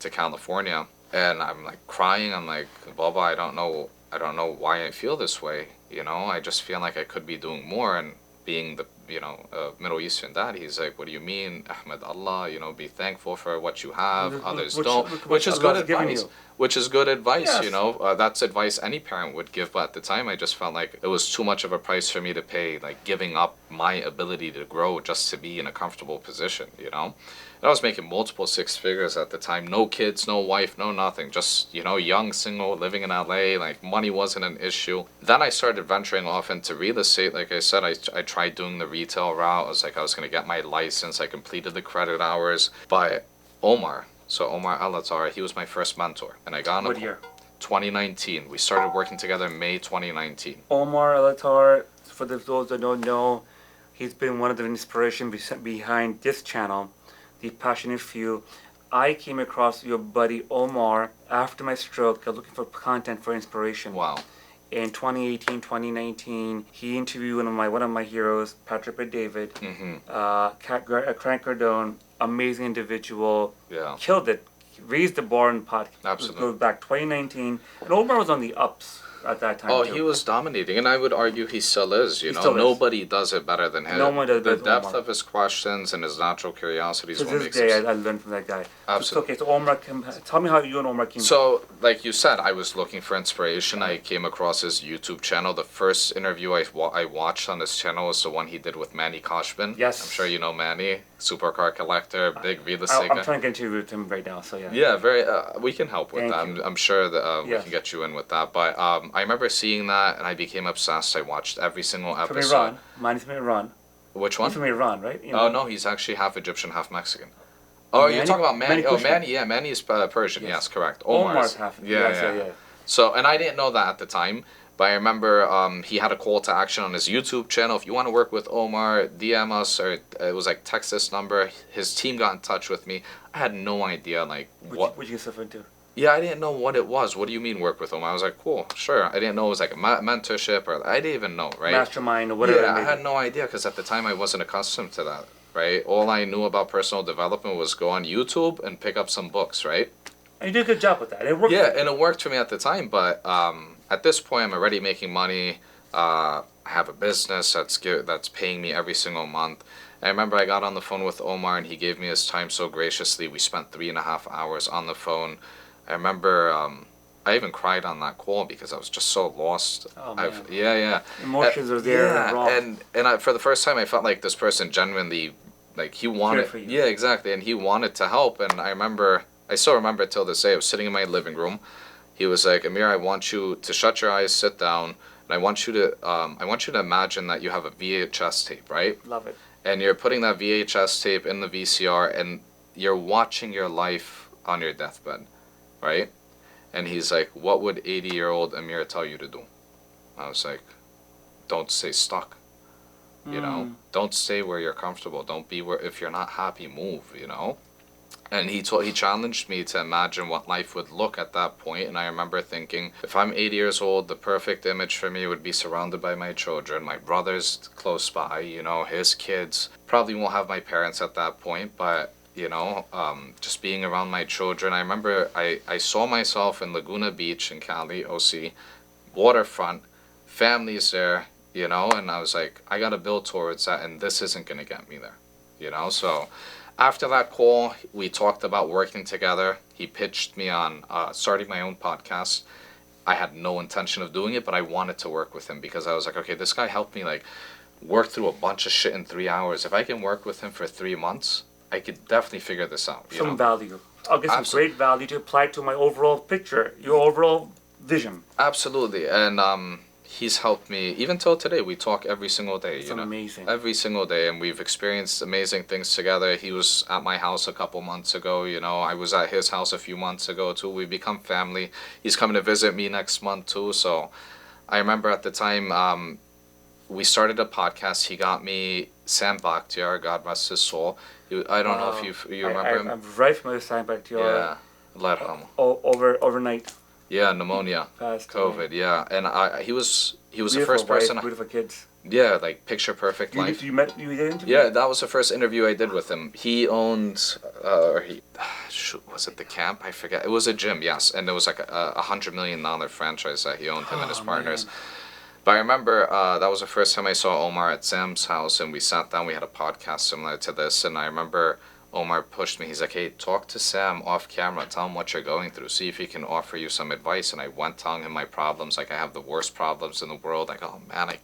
to California, and I'm like crying. I'm like, Baba, I don't know why I feel this way. You know, I just feel like I could be doing more. And being the, Middle Eastern dad, he's like, what do you mean, Ahmed Allah, be thankful for what you have, others don't, which is good advice. Which is good advice, yes. That's advice any parent would give, but at the time I just felt like it was too much of a price for me to pay, like giving up my ability to grow just to be in a comfortable position, And I was making multiple 6 figures at the time, no kids, no wife, no nothing, just, young, single, living in LA, like money wasn't an issue. Then I started venturing off into real estate. Like I said, I tried doing the retail route. I was going to get my license. I completed the credit hours. But Omar Helaly, he was my first mentor. And I got on What year? 2019. We started working together in May 2019. Omar Helaly, for those that don't know, he's been one of the inspiration behind this channel, The Passionate Few. I came across your buddy Omar after my stroke, looking for content for inspiration. Wow. In 2018, 2019, he interviewed one of my heroes, Patrick David, Grant Cardone, amazing individual, Yeah. killed it, raised the bar in pot. Absolutely. Goes back 2019, and Omar was on the ups at that time. Oh, too. he was dominating, and I would argue he still is. He still is. Nobody does it better than him. No one does the better than depth Omar. of his questions and his natural curiosity is To what this makes day, him. I learned from that guy. Absolutely. So Omar, tell me how you and Omar came. So, like you said, I was looking for inspiration. I came across his YouTube channel. The first interview I watched on his channel was the one he did with Manny Koshbin. Yes. I'm sure you know Manny, supercar collector, big real estate I'm guy. trying to get you with him right now, so yeah. Yeah, very. We can help with Thank that. you. I'm sure that we Yes. can get you in with that. But I remember seeing that, and I became obsessed. I watched every single From episode. Iran. Mine is from Iran. Which He's one? from Iran, right? Oh no, he's actually half Egyptian, half Mexican. Oh, you're Manny? talking about Manny. Manny Oh, Kushman. Manny. Yeah, Manny is Persian. Yes. Yes, correct. Omar's half. Yeah. So, and I didn't know that at the time, but I remember he had a call to action on his YouTube channel. If you want to work with Omar, DM us, or it was like text this number. His team got in touch with me. I had no idea like what. Would you get stuff into? Yeah, I didn't know what it was. What do you mean work with Omar? I was like, cool, sure. I didn't know it was like a mentorship, or I didn't even know, right? Mastermind or whatever. Yeah, I had no idea because at the time I wasn't accustomed to that, right? All I knew about personal development was go on YouTube and pick up some books, right? And you did a good job with that. It worked. Yeah, and it worked for me at the time, but at this point I'm already making money. I have a business that's paying me every single month. I remember I got on the phone with Omar and he gave me his time so graciously. We spent 3.5 hours on the phone. I remember I even cried on that call because I was just so lost. Oh, man. Yeah. Emotions are there. Yeah, Raw. and for the first time I felt like this person genuinely, like he wanted. for you. Yeah, exactly, and he wanted to help. And I still remember till this day. I was sitting in my living room. He was like, Amir, I want you to shut your eyes, sit down, and I want you to imagine that you have a VHS tape, right? Love it. And you're putting that VHS tape in the VCR, and you're watching your life on your deathbed, right? And he's like, what would 80-year-old Amir tell you to do? I was like, don't stay stuck. Don't stay where you're comfortable. Don't be where, if you're not happy, move, And he challenged me to imagine what life would look at that point. And I remember thinking, if I'm 80 years old, the perfect image for me would be surrounded by my children, my brother's close by, his kids. Probably won't have my parents at that point, but just being around my children. I remember I saw myself in Laguna Beach in Cali, OC, waterfront, families there, and I was like, I gotta build towards that, and this isn't gonna get me there, So after that call, we talked about working together. He pitched me on starting my own podcast. I had no intention of doing it, but I wanted to work with him because I was like, okay, this guy helped me work through a bunch of shit in 3 hours. If I can work with him for 3 months, I could definitely figure this out. You Some know? value. I'll get some Absolutely. great value to apply to my overall picture, your overall vision. Absolutely, and he's helped me even till today. We talk every single day. It's you know, amazing. every single day, and we've experienced amazing things together. He was at my house a couple months ago. You know, I was at his house a few months ago too. We become family. He's coming to visit me next month too. So, I remember at the time we started a podcast. He got me Sam Bakhtiar, God rest his soul. I don't know if you remember him. I'm very familiar with Sam Bakhtiar. Yeah, let him. Overnight. Yeah, pneumonia, Passed COVID. away. Yeah, and he was the Beautiful first person. wife, beautiful kids. Yeah, like picture perfect life. You did interview? Yeah, that was the first interview I did with him. He owned, shoot, was it the camp? I forget. It was a gym, yes, and it was like a $100 million franchise that he owned, him and his partners. Man. But I remember that was the first time I saw Omar at Sam's house, and we sat down. We had a podcast similar to this, and I remember Omar pushed me. He's like, "Hey, talk to Sam off camera. Tell him what you're going through. See if he can offer you some advice." And I went telling him my problems. Like, I have the worst problems in the world. Like, oh man, I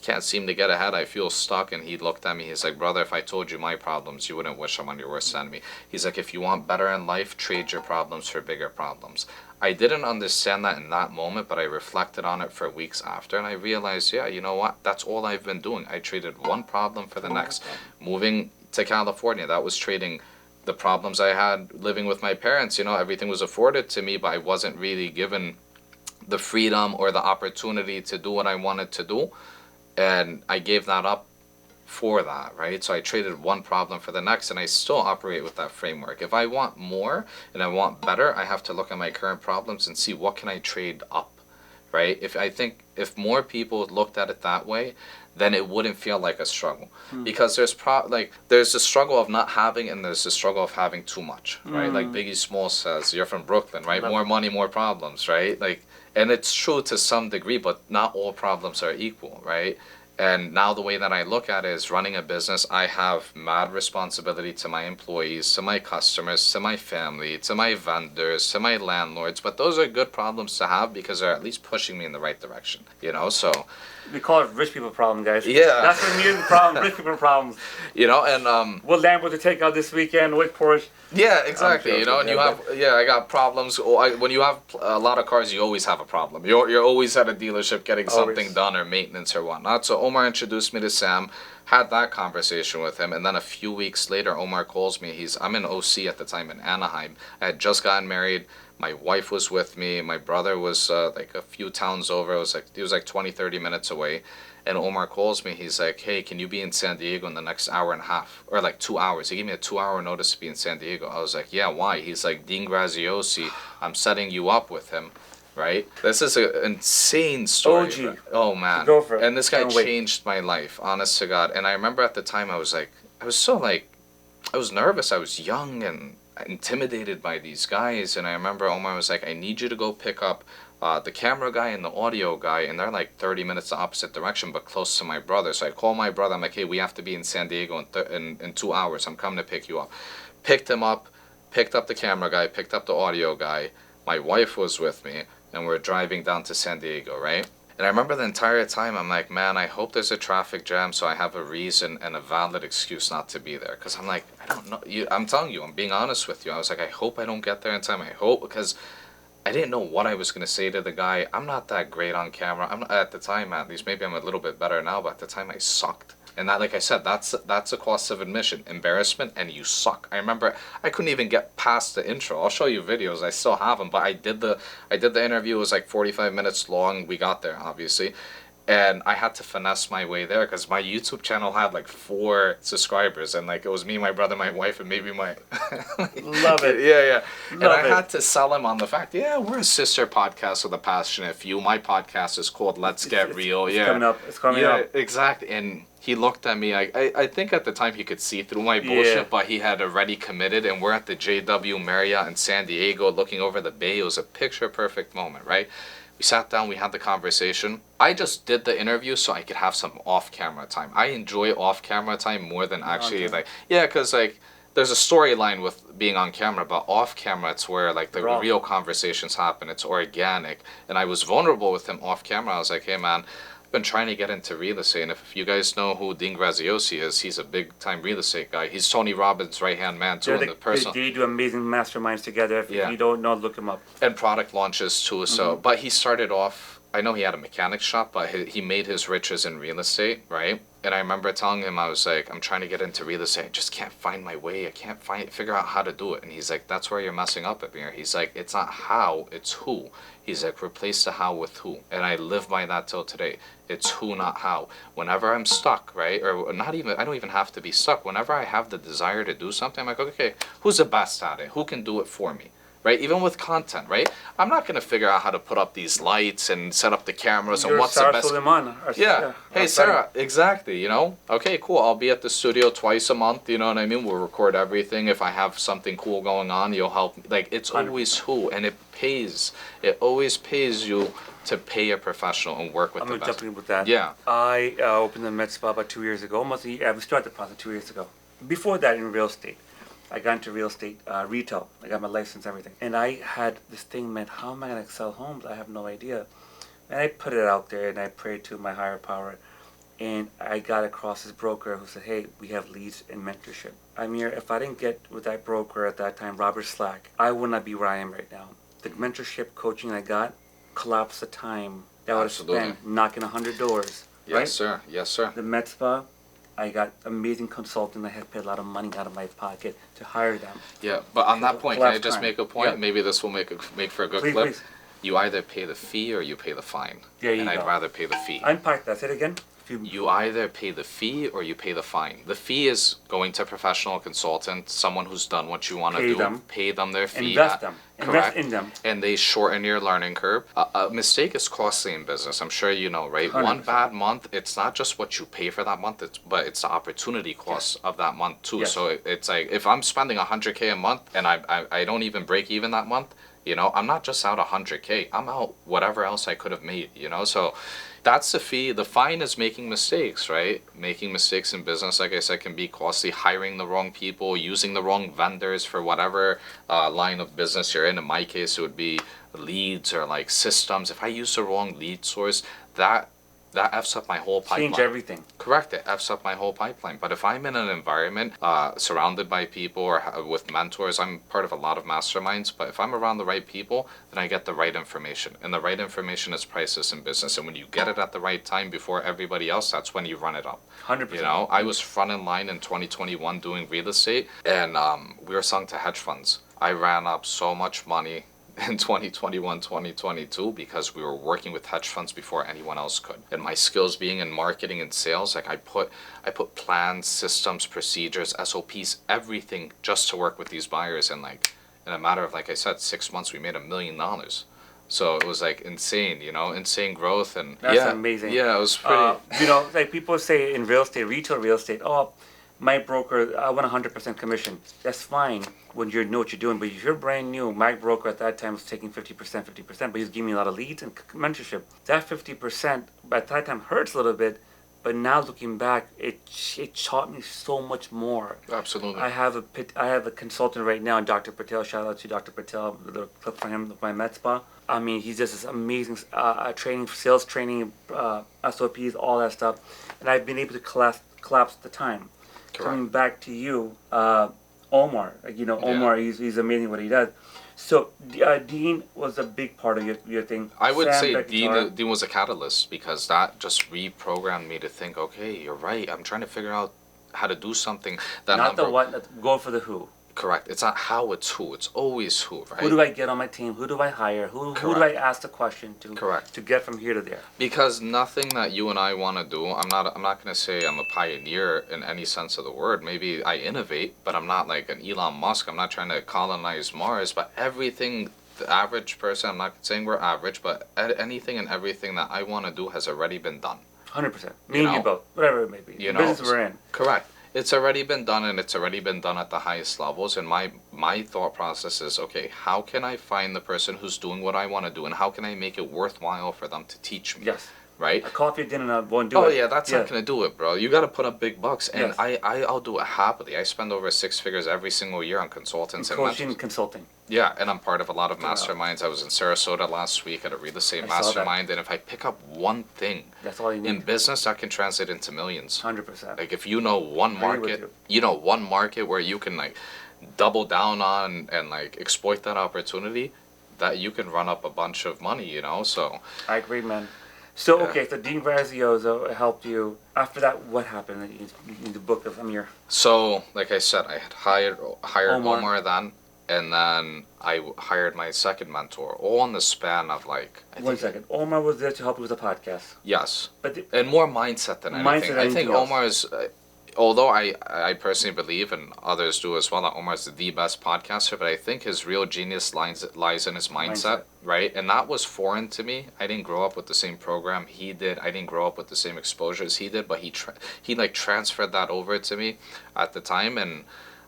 can't seem to get ahead. I feel stuck. And he looked at me. He's like, "Brother, if I told you my problems, you wouldn't wish them on your worst enemy." He's like, "If you want better in life, trade your problems for bigger problems." I didn't understand that in that moment, but I reflected on it for weeks after, and I realized, yeah, you know what? That's all I've been doing. I traded one problem for the next. Moving to California, that was trading the problems I had living with my parents. You know, everything was afforded to me, but I wasn't really given the freedom or the opportunity to do what I wanted to do, and I gave that up for that, right? So I traded one problem for the next, and I still operate with that framework. If I want more and I want better, I have to look at my current problems and see what can I trade up, right? If more people looked at it that way, then it wouldn't feel like a struggle. Because there's the struggle of not having, and there's the struggle of having too much, right? Like Biggie Smalls says, you're from Brooklyn, right? More money, more problems, right? Like, and it's true to some degree, but not all problems are equal, right? And now the way that I look at it is running a business, I have mad responsibility to my employees, to my customers, to my family, to my vendors, to my landlords. But those are good problems to have because they're at least pushing me in the right direction, you know? So, We call it rich people problem, guys. Yeah. That's what me the problem, rich people problems. you know, and What Lambo to take out this weekend, what Porsche. yeah, exactly. I'm You know, and you have, joking. I got problems. When you have a lot of cars, you always have a problem. You're always at a dealership getting something Always. done or maintenance or whatnot. So Omar introduced me to Sam, had that conversation with him, and then a few weeks later, Omar calls me. I'm in OC at the time in Anaheim. I had just gotten married. My wife was with me. My brother was like a few towns over. He was like 20, 30 minutes away. And Omar calls me. He's like, "Hey, can you be in San Diego in the next hour and a half?" Or like 2 hours. He gave me a 2-hour notice to be in San Diego. I was like, "Yeah, why?" He's like, "Dean Graziosi, I'm setting you up with him." Right? This is an insane story. OG. Oh, man. Go for it. And this guy Can't wait. changed my life, honest to God. And I remember at the time I was nervous. I was young and intimidated by these guys. And I remember Omar was like, "I need you to go pick up the camera guy and the audio guy, and they're like 30 minutes the opposite direction, but close to my brother." So I call my brother. I'm like, "Hey, we have to be in San Diego in 2 hours. I'm coming to pick you up." Picked him up, picked up the camera guy, picked up the audio guy. My wife was with me, and we're driving down to San Diego, right? And I remember the entire time, I'm like, man, I hope there's a traffic jam so I have a reason and a valid excuse not to be there. Because I'm like, I don't know. I'm telling you, I'm being honest with you. I was like, I hope I don't get there in time. I hope, because I didn't know what I was going to say to the guy. I'm not that great on camera. I'm not, at the time, at least. Maybe I'm a little bit better now, but at the time I sucked. And that, like I said, that's a cost of admission. Embarrassment, and you suck. I remember I couldn't even get past the intro. I'll show you videos. I still have them, but I did the interview. It was like 45 minutes long. We got there, obviously. And I had to finesse my way there because my YouTube channel had like 4 subscribers, and like it was me, my brother, my wife, and maybe my Love it. yeah. And I Love it. had to sell him on the fact, yeah, we're a sister podcast with a passionate few. My podcast is called Let's Get Real. It's Yeah, coming up. It's coming yeah, up. exactly. And he looked at me. I think at the time he could see through my bullshit, Yeah. but he had already committed. And we're at the JW Marriott in San Diego, looking over the bay. It was a picture perfect moment, right? We sat down, we had the conversation. I just did the interview so I could have some off-camera time. I enjoy off-camera time more than actually, Okay. like, yeah, because, like, there's a storyline with being on camera, but off-camera, it's where, like, the Raw. real conversations happen. It's organic. And I was vulnerable with him off-camera. I was like, hey, man, been trying to get into real estate, and if you guys know who Dean Graziosi is, he's a big time real estate guy. He's Tony Robbins' right hand man too. They do amazing masterminds together. If you don't know, look him up. And product launches too. So, but he started off. I know he had a mechanic shop, but he made his riches in real estate, right? And I remember telling him, I was like, I'm trying to get into real estate. I just can't find my way. I can't figure out how to do it. And he's like, that's where you're messing up, Amir. He's like, it's not how, it's who. He's like, replace the how with who. And I live by that till today. It's who, not how. Whenever I'm stuck, right? Or not even, I don't even have to be stuck. Whenever I have the desire to do something, I'm like, okay, who's the best at it? Who can do it for me? Right? Even with content, right? I'm not going to figure out how to put up these lights and set up the cameras and what's the best. Hey, Sarah, exactly, you know? Okay, cool. I'll be at the studio twice a month, you know what I mean? We'll record everything. If I have something cool going on, you'll help me. Like, it's always who, and it pays. It always pays you to pay a professional and work with the best. I'm jumping in with that. Yeah. I opened the Med Spa about 2 years ago. Almost we started the process 2 years ago. Before that, in real estate. I got into real estate, retail. I got my license, everything. And I had this thing, man, how am I going to sell homes? I have no idea. And I put it out there and I prayed to my higher power. And I got across this broker who said, hey, we have leads and mentorship. Amir, if I didn't get with that broker at that time, Robert Slack, I would not be where I am right now. The mentorship coaching I got collapsed the time that I would have spent knocking 100 doors. Yes, right? sir. Yes, sir. The Med Spa, I got amazing consultant. I had to pay a lot of money out of my pocket to hire them. Yeah, but on that point, can I just make a point? Yeah. Maybe this will make for a good clip. Please. You either pay the fee or you pay the fine. There you and go. I'd rather pay the fee. Unpack that. Say it again. You either pay the fee or you pay the fine. The fee is going to a professional consultant, someone who's done what you want to do. Pay them their fee. Invest them. Correct. Invest in them. And they shorten your learning curve. A mistake is costly in business. I'm sure you know, right? 100%. One bad month, it's not just what you pay for that month, but it's the opportunity cost of that month too. Yes. So it's like, if I'm spending $100K a month and I don't even break even that month, you know, I'm not just out $100K. I'm out whatever else I could have made, you know? So that's the fee. The fine is making mistakes, right? Making mistakes in business, like I said, can be costly. Hiring the wrong people, using the wrong vendors for whatever line of business you're in. In my case, it would be leads or like systems. If I use the wrong lead source, that F's up my whole pipeline. Change everything. Correct, it F's up my whole pipeline. But if I'm in an environment surrounded by people or with mentors, I'm part of a lot of masterminds, but if I'm around the right people, then I get the right information. And the right information is priceless in business. And when you get it at the right time before everybody else, that's when you run it up. 100%. You know, I was front in line in 2021 doing real estate, and we were selling to hedge funds. I ran up so much money in 2021, 2022 because we were working with hedge funds before anyone else could. And my skills being in marketing and sales, like I put plans, systems, procedures, SOPs, everything just to work with these buyers. And like in a matter of, like I said, 6 months, we made $1 million. So it was like insane, you know, insane growth. And that's amazing. Yeah, it was pretty. You know, like people say in real estate, retail real estate, oh, my broker, I want 100% commission. That's fine when you know what you're doing, but if you're brand new, my broker at that time was taking 50%, but he's giving me a lot of leads and mentorship. That 50% at that time hurts a little bit, but now looking back, it taught me so much more. Absolutely. I have a consultant right now, Dr. Patel. Shout out to Dr. Patel. A little clip for him with my Med Spa. I mean, he does this amazing training, sales training, SOPs, all that stuff, and I've been able to collapse the time. Correct. Coming back to you, Omar. You know, Omar, he's amazing what he does. So Dean was a big part of your thing. I would say Dean was a catalyst because that just reprogrammed me to think, okay, you're right. I'm trying to figure out how to do something that not the what, go for the who. Correct. It's not how, it's who. It's always who, right? Who do I get on my team? Who do I hire? Who do I ask the question to? Correct. To get from here to there. Because nothing that you and I want to do, I'm not going to say I'm a pioneer in any sense of the word. Maybe I innovate, but I'm not like an Elon Musk. I'm not trying to colonize Mars, but everything, the average person, I'm not saying we're average, but anything and everything that I want to do has already been done. 100%. Me and you both. Whatever it may be. You the know, business we're in. Correct. It's already been done, and it's already been done at the highest levels. And my thought process is, okay, how can I find the person who's doing what I want to do, and how can I make it worthwhile for them to teach me? Yes. right? A coffee dinner won't do Oh it. yeah, that's not gonna do it, bro. You gotta put up big bucks, and Yes. I'll do it happily. I spend over 6 figures every single year on consultants and Coaching, mentors. consulting. Yeah, and I'm part of a lot of Wow. masterminds. I was in Sarasota last week at a real estate I saw that. mastermind, and if I pick up one thing That's all you need. in business, that can translate into millions. 100%. Like if you know one Agree with market, one market where you can like double down on and like exploit that opportunity, that you can run up a bunch of money, So I agree, man. So, Yeah. okay, so Dean Graziosi helped you. After that, what happened in the book of Amir? So, like I said, I had hired Omar. Omar then, and then hired my second mentor, all in the span of like. One second. Omar was there to help you with the podcast. Yes, But and more mindset than anything. Mindset than I think anything else. Omar is, although I personally believe, and others do as well, that Omar is the best podcaster. But I think his real genius lies in his mindset, right? And that was foreign to me. I didn't grow up with the same program he did. I didn't grow up with the same exposures he did. But he like transferred that over to me at the time, and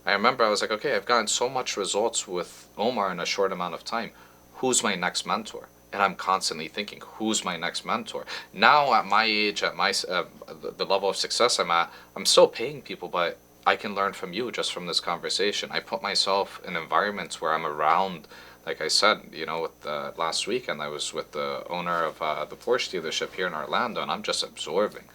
I remember I was like, okay, I've gotten so much results with Omar in a short amount of time. Who's my next mentor? And I'm constantly thinking, who's my next mentor? Now at my age, at my the level of success I'm at, I'm still paying people, but I can learn from you just from this conversation. I put myself in environments where I'm around, like I said, with last weekend I was with the owner of the Porsche dealership here in Orlando, and I'm just absorbing.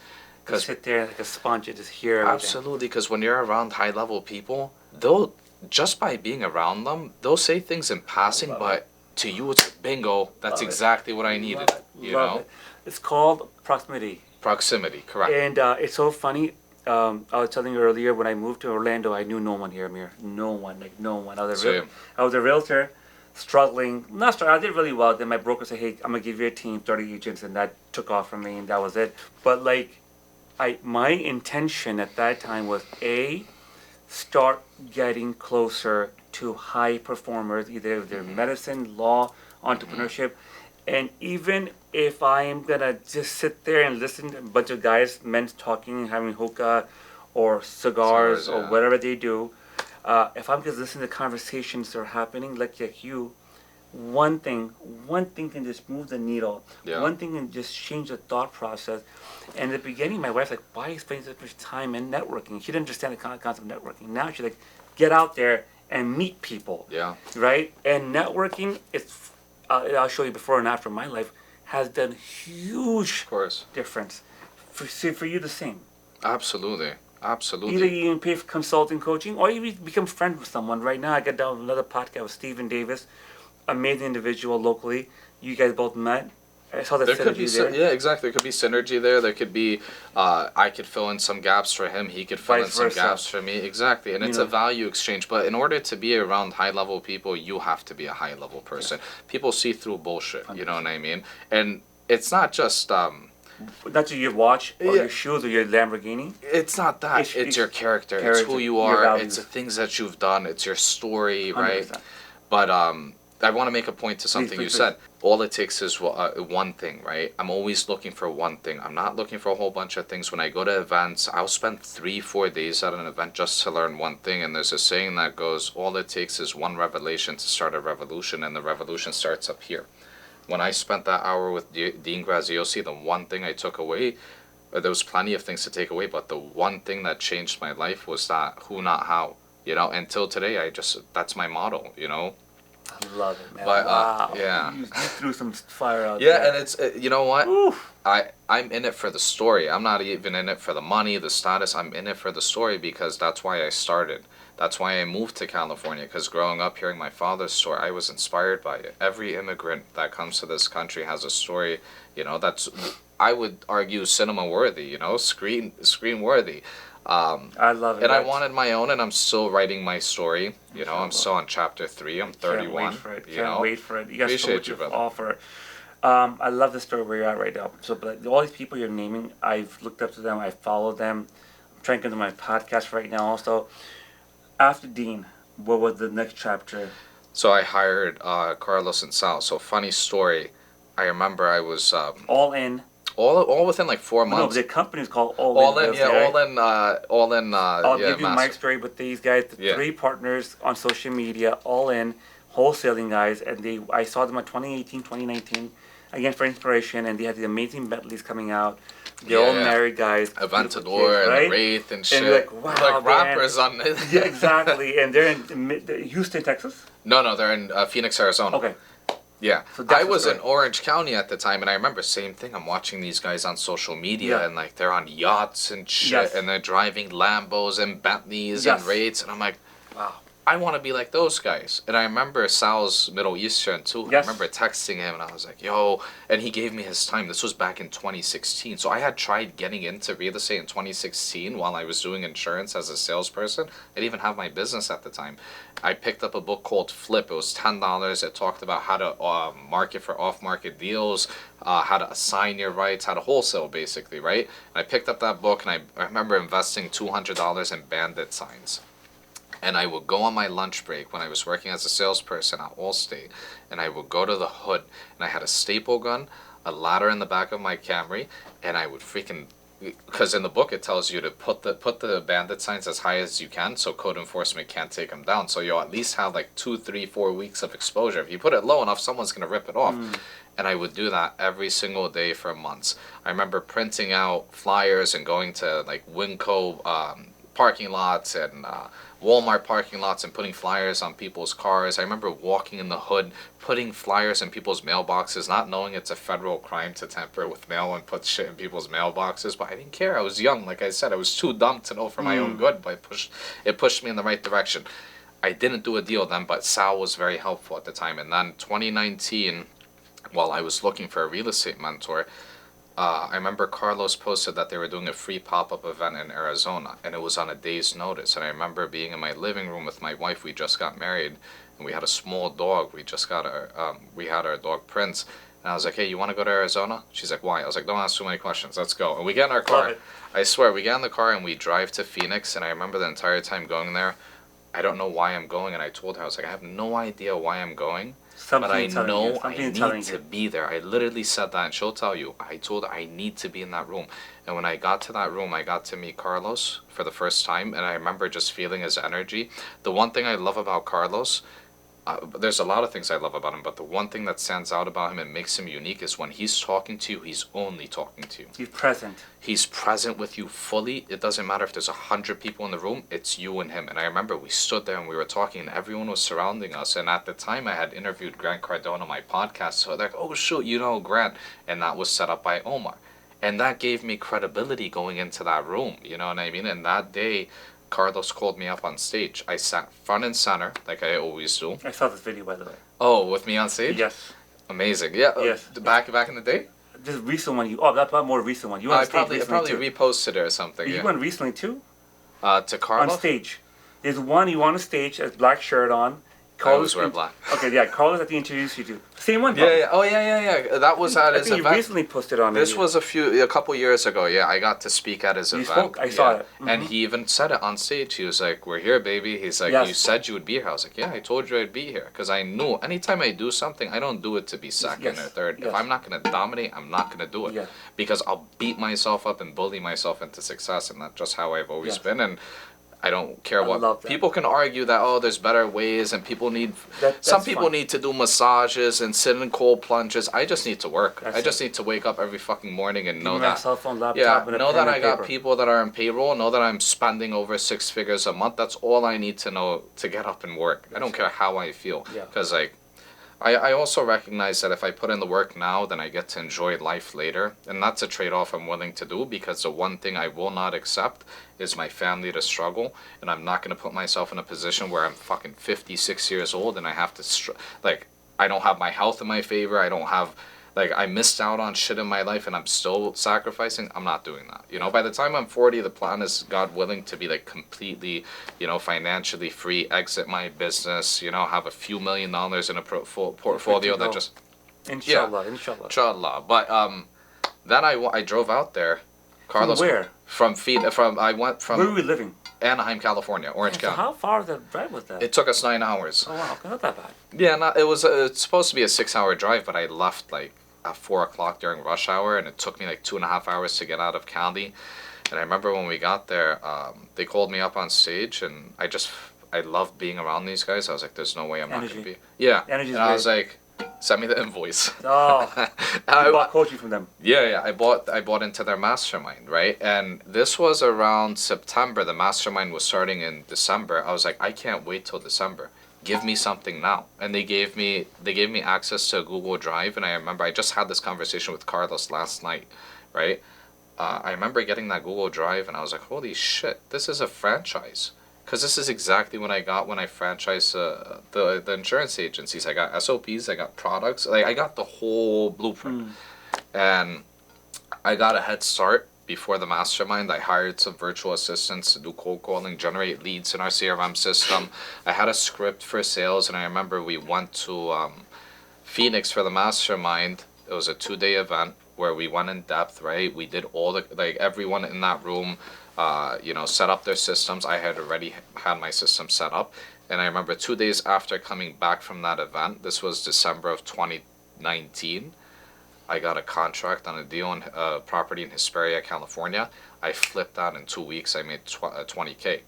just sit there like a sponge and just hear everything. Absolutely, because when you're around high level people, they'll just by being around them, they'll say things in passing, but to you it's bingo. That's Love it. exactly what I needed. Love it. It's called proximity. Proximity, correct. And it's so funny. I was telling you earlier, when I moved to Orlando, I knew no one here, Amir. No one, like no one. I was a realtor, struggling. I did really well. Then my broker said, "Hey, I'm gonna give you a team, 30 agents," and that took off from me, and that was it. But like, my intention at that time was start getting closer to high performers, either they're medicine, law, entrepreneurship. And even if I am gonna just sit there and listen to a bunch of guys, men talking, having hookah or cigars or yeah. whatever they do, if I'm just listening to conversations that are happening, like you, one thing can just move the needle. Yeah. One thing can just change the thought process. And at the beginning, my wife's like, "Why are you spending so much time in networking?" She didn't understand the concept of networking. Now she's like, "Get out there and meet people." Yeah. Right? And networking, I'll show you before and after my life, has done huge Of course. difference. For you, the same. Absolutely. Absolutely. Either you can pay for consulting, coaching, or you become friends with someone. Right now, I got down another podcast with Stephen Davis, amazing individual locally. You guys both met. I saw that There could be synergy there. yeah, exactly. There could be synergy there. There could be I could fill in some gaps for him. He could fill in Vice some versa. gaps for me. Exactly, and it's a value exchange. But in order to be around high level people, you have to be a high level person. People see through bullshit. You know what I mean? And it's not just Not just your watch or Yeah. your shoes or your Lamborghini. it's not that. It's- It's your character. It's character, who you your are. values. It's the things that you've done. It's your story, right? 100%. But I want to make a point to something please, you please. said. All it takes is one thing, right? I'm always looking for one thing. I'm not looking for a whole bunch of things. When I go to events, I'll spend 3-4 days at an event just to learn one thing. And there's a saying that goes, all it takes is one revelation to start a revolution, and the revolution starts up here. When I spent that hour with Dean Graziosi, the one thing I took away, there was plenty of things to take away, but the one thing that changed my life was that who, not how. Until today, that's my motto, I love it, man. But, wow. yeah. You threw some fire out Yeah, there. and it's you know what? Oof. I'm in it for the story. I'm not even in it for the money, the status. I'm in it for the story because that's why I started. That's why I moved to California, because growing up hearing my father's story, I was inspired by it. Every immigrant that comes to this country has a story, that's, I would argue, cinema worthy, screen worthy. I love it. And I That's- wanted my own, and I'm still writing my story. I'm still on chapter 3. I'm 31. Can't wait for it. you Can't know? wait for it. You got so Appreciate much you, to brother. offer. I love the story where you're at right now. So, but all these people you're naming, I've looked up to them. I followed them. I'm trying to get to my podcast right now. Also, after Dean, what was the next chapter? So I hired Carlos and Sal. So funny story. I remember I was All in. all within like 4 No, months. the company is called All In. All in. I'll give you my story with these guys. The Yeah. 3 partners on social media, all in, wholesaling guys, and I saw them in 2018, 2019. again for inspiration, and they had the amazing Bentleys coming out. They're all married guys. Aventador and right? Wraith and shit. And you're like, wow, like rappers on it. Yeah, exactly. And they're in Houston, Texas? No, they're in Phoenix, Arizona. Okay. Yeah, So that's I was what's in Orange County at the time, and I remember same thing. I'm watching these guys on social media, Yeah. and like they're on yachts and shit, Yes. and they're driving Lambos and Bentleys Yes. and Wraiths, and I'm like, Wow. I want to be like those guys. And I remember Sal's Middle Eastern too. Yes. I remember texting him, and I was like, yo, and he gave me his time. This was back in 2016. So I had tried getting into real estate in 2016 while I was doing insurance as a salesperson. I didn't even have my business at the time. I picked up a book called Flip. It was $10. It talked about how to market for off-market deals, how to assign your rights, how to wholesale, basically, right? And I picked up that book, and I remember investing $200 in bandit signs. And I would go on my lunch break when I was working as a salesperson at Allstate, and I would go to the hood, and I had a staple gun, a ladder in the back of my Camry, and I would freaking, because in the book it tells you to put the bandit signs as high as you can, so code enforcement can't take them down. So you'll at least have like 2, 3, 4 weeks of exposure. If you put it low enough, someone's gonna rip it off. And I would do that every single day for months. I remember printing out flyers and going to like Winco parking lots and Walmart parking lots and putting flyers on people's cars. I remember walking in the hood, putting flyers in people's mailboxes, not knowing it's a federal crime to tamper with mail and put shit in people's mailboxes, but I didn't care. I was young. Like I said, I was too dumb to know for my own good, but it pushed me in the right direction. I didn't do a deal then, but Sal was very helpful at the time. And then 2019, while I was looking for a real estate mentor, I remember Carlos posted that they were doing a free pop-up event in Arizona, and it was on a day's notice. And I remember being in my living room with my wife. We just got married, and we had a small dog. We had our dog Prince, and I was like, hey, you want to go to Arizona? She's like, why? I was like, don't ask too many questions. Let's go. And we get in our car. I swear, we get in the car and we drive to Phoenix, and I remember the entire time going there, I don't know why I'm going, and I told her, I was like, I have no idea why I'm going. But I know I need to be there. I literally said that, and she'll tell you. I told her I need to be in that room. And when I got to that room, I got to meet Carlos for the first time, and I remember just feeling his energy. The one thing I love about Carlos, there's a lot of things I love about him, but the one thing that stands out about him and makes him unique is when he's talking to you, he's only talking to you. He's present. He's present with you fully. It doesn't matter if there's 100 people in the room, it's you and him. And I remember we stood there and we were talking, and everyone was surrounding us. And at the time, I had interviewed Grant Cardone on my podcast, so they're like, oh shoot, you know Grant. And that was set up by Omar. And that gave me credibility going into that room, you know what I mean? And that day, Carlos called me up on stage. I sat front and center, like I always do. I saw this video, by the way. Oh, with me on stage? Yes. Amazing. Yeah. Yes. Back in the day? This recent one. That's a more recent one. You were on I stage probably recently too. reposted it or something. You Yeah. went recently too? To Carlos? On stage. There's one you on a stage, a black shirt on. I always wear black. Okay, yeah. Carlos, I think introduced you to. Same one. Yeah. Oh, yeah. That was at his I think event. you recently posted on. This was a couple years ago. Yeah, I got to speak at his event. Spoke. I saw it. And he even said it on stage. He was like, "We're here, baby." He's like, Yes. "You said you would be here." I was like, "Yeah, I told you I'd be here," because I knew anytime I do something, I don't do it to be second or third. Yes. If I'm not gonna dominate, I'm not gonna do it. Yeah. Because I'll beat myself up and bully myself into success, and that's just how I've always Yes. been. And I don't care love what that. people can argue that there's better ways and people need That's some people fun. need to do massages and sit in cold plunges. I just need to work. That's I just need to wake up every fucking morning and know Give me my that cell phone, laptop, yeah, and a know pen that and I got paper. people that are on payroll, know that I'm spending over 6 figures a month. That's all I need to know to get up and work. I don't care how I feel. Yeah. Because like I also recognize that if I put in the work now, then I get to enjoy life later. And that's a trade-off I'm willing to do, because the one thing I will not accept is my family to struggle. And I'm not going to put myself in a position where I'm fucking 56 years old and I have to, I don't have my health in my favor. I don't have, I missed out on shit in my life and I'm still sacrificing. I'm not doing that. You know, by the time I'm 40, the plan is, God willing, to be completely, financially free, exit my business, have a few $1 million in a portfolio that just... Inshallah. Inshallah. But then I drove out there. Carlos, From where? I went from Where were we living? Anaheim, California, Orange So County. how far the drive was that? It took us 9 hours. Oh wow, not that bad. Yeah, it's supposed to be a 6-hour drive, but I left at 4 o'clock during rush hour, and it took me 2.5 hours to get out of Cali. And I remember when we got there, they called me up on stage, and I loved being around these guys. I was like, there's no way I'm not going to be. Yeah. Energy's and I was great. like, Send me the invoice. Oh, you bought coaching from them. Yeah, I bought into their mastermind, right? And this was around September. The mastermind was starting in December. I was like, I can't wait till December. Give me something now. And they gave me access to a Google Drive. And I remember I just had this conversation with Carlos last night, right? I remember getting that Google Drive and I was like, holy shit, this is a franchise. Because this is exactly what I got when I franchised the insurance agencies. I got SOPs, I got products, like I got the whole blueprint. And I got a head start before the mastermind. I hired some virtual assistants to do cold calling, generate leads in our CRM system. I had a script for sales, and I remember we went to Phoenix for the mastermind. It was a 2-day event where we went in depth, right? We did all the, like everyone in that room, set up their systems. I had already had my system set up. And I remember 2 days after coming back from that event, this was December of 2019, I got a contract on a deal on a property in Hesperia, California. I flipped that in 2 weeks. I made 20K,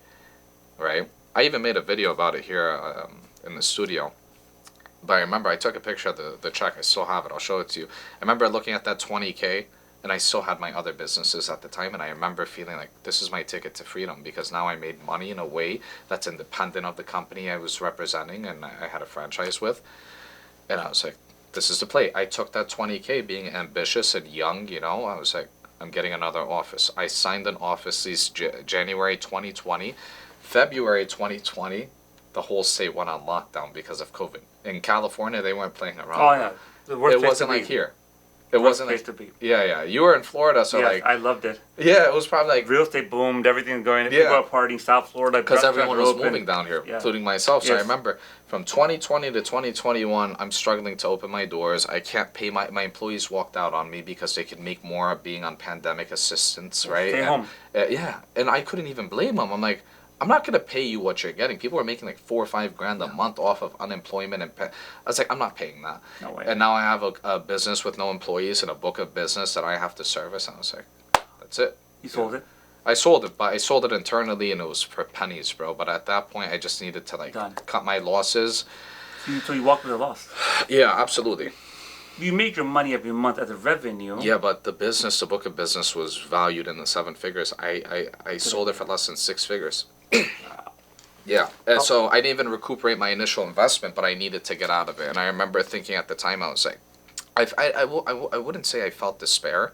right? I even made a video about it here in the studio. But I remember I took a picture of the check. I still have it. I'll show it to you. I remember looking at that 20K, and I still had my other businesses at the time, and I remember feeling like this is my ticket to freedom, because now I made money in a way that's independent of the company I was representing and I had a franchise with. And I was like, this is the play. I took that 20K being ambitious and young, I was like, I'm getting another office. I signed an office January 2020. February 2020, the whole state went on lockdown because of COVID. In California, they weren't playing around. Oh, yeah. The worst It place wasn't to like be. here. It Worst wasn't place like, to be. yeah. You were in Florida, so Yes, like, I loved it. yeah, it was probably like, Real estate boomed, everything going. Yeah. People are partying, South Florida. because restaurants everyone were was open. moving down here, Yeah. including myself. So I Yes. remember from 2020 to 2021, I'm struggling to open my doors. I can't pay my employees walked out on me because they could make more being on pandemic assistance, right? Stay And, home. yeah, and I couldn't even blame them. I'm like, I'm not gonna pay you what you're getting. People are making like $4 or $5 grand a month off of unemployment, and I was like, I'm not paying that. No way. And now I have a business with no employees and a book of business that I have to service. And I was like, that's it. You sold it? I sold it, but I sold it internally, and it was for pennies, bro. But at that point, I just needed to like Done. cut my losses. So you walked with a loss. Yeah, absolutely. You make your money every month as a revenue. Yeah, but the book of business was valued in the 7 figures. I sold it for less than 6 figures. Yeah, and so I didn't even recuperate my initial investment, but I needed to get out of it. And I remember thinking at the time, I was like, I wouldn't say I felt despair,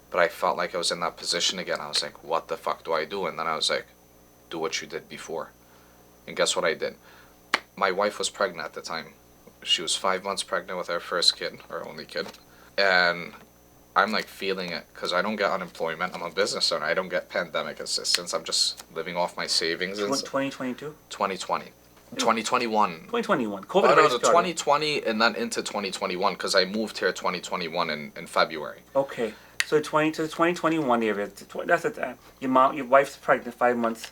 but I felt like I was in that position again. I was like, what the fuck do I do? And then I was like, do what you did before. And guess what I did? My wife was pregnant at the time. She was 5 months pregnant with her first kid, her only kid. And I'm like feeling it because I don't get unemployment. I'm a business owner. I don't get pandemic assistance. I'm just living off my savings. 2022? 2020. 2021. 2021. COVID Oh, already no, started. 2020 and then into 2021 because I moved here 2021 in February. Okay. So 2021 area. That's it. Your wife's pregnant, 5 months.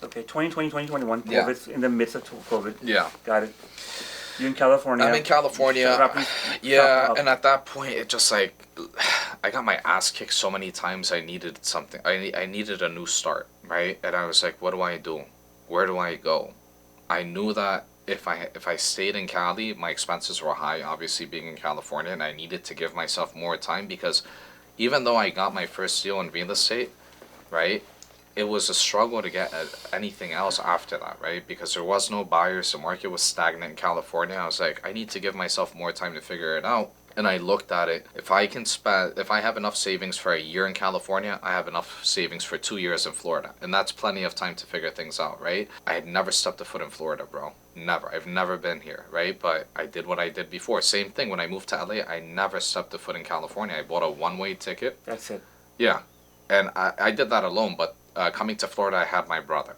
Okay, 2020, 2021. Yeah. COVID's in the midst of COVID. Yeah. Got it. You're in California. I'm in California. Yeah, and at that point, it just like, I got my ass kicked so many times. I needed something. I needed a new start, right? And I was like, what do I do? Where do I go? I knew that if I stayed in Cali, my expenses were high, obviously being in California, and I needed to give myself more time because even though I got my first deal in real estate, right? It was a struggle to get anything else after that, right? Because there was no buyers, the market was stagnant in California. I was like, I need to give myself more time to figure it out. And I looked at it. If I have enough savings for a year in California, I have enough savings for 2 years in Florida. And that's plenty of time to figure things out, right? I had never stepped a foot in Florida, bro. Never. I've never been here, right? But I did what I did before. Same thing when I moved to LA, I never stepped a foot in California. I bought a one-way ticket. That's it. Yeah. And I did that alone, but coming to Florida, I had my brother.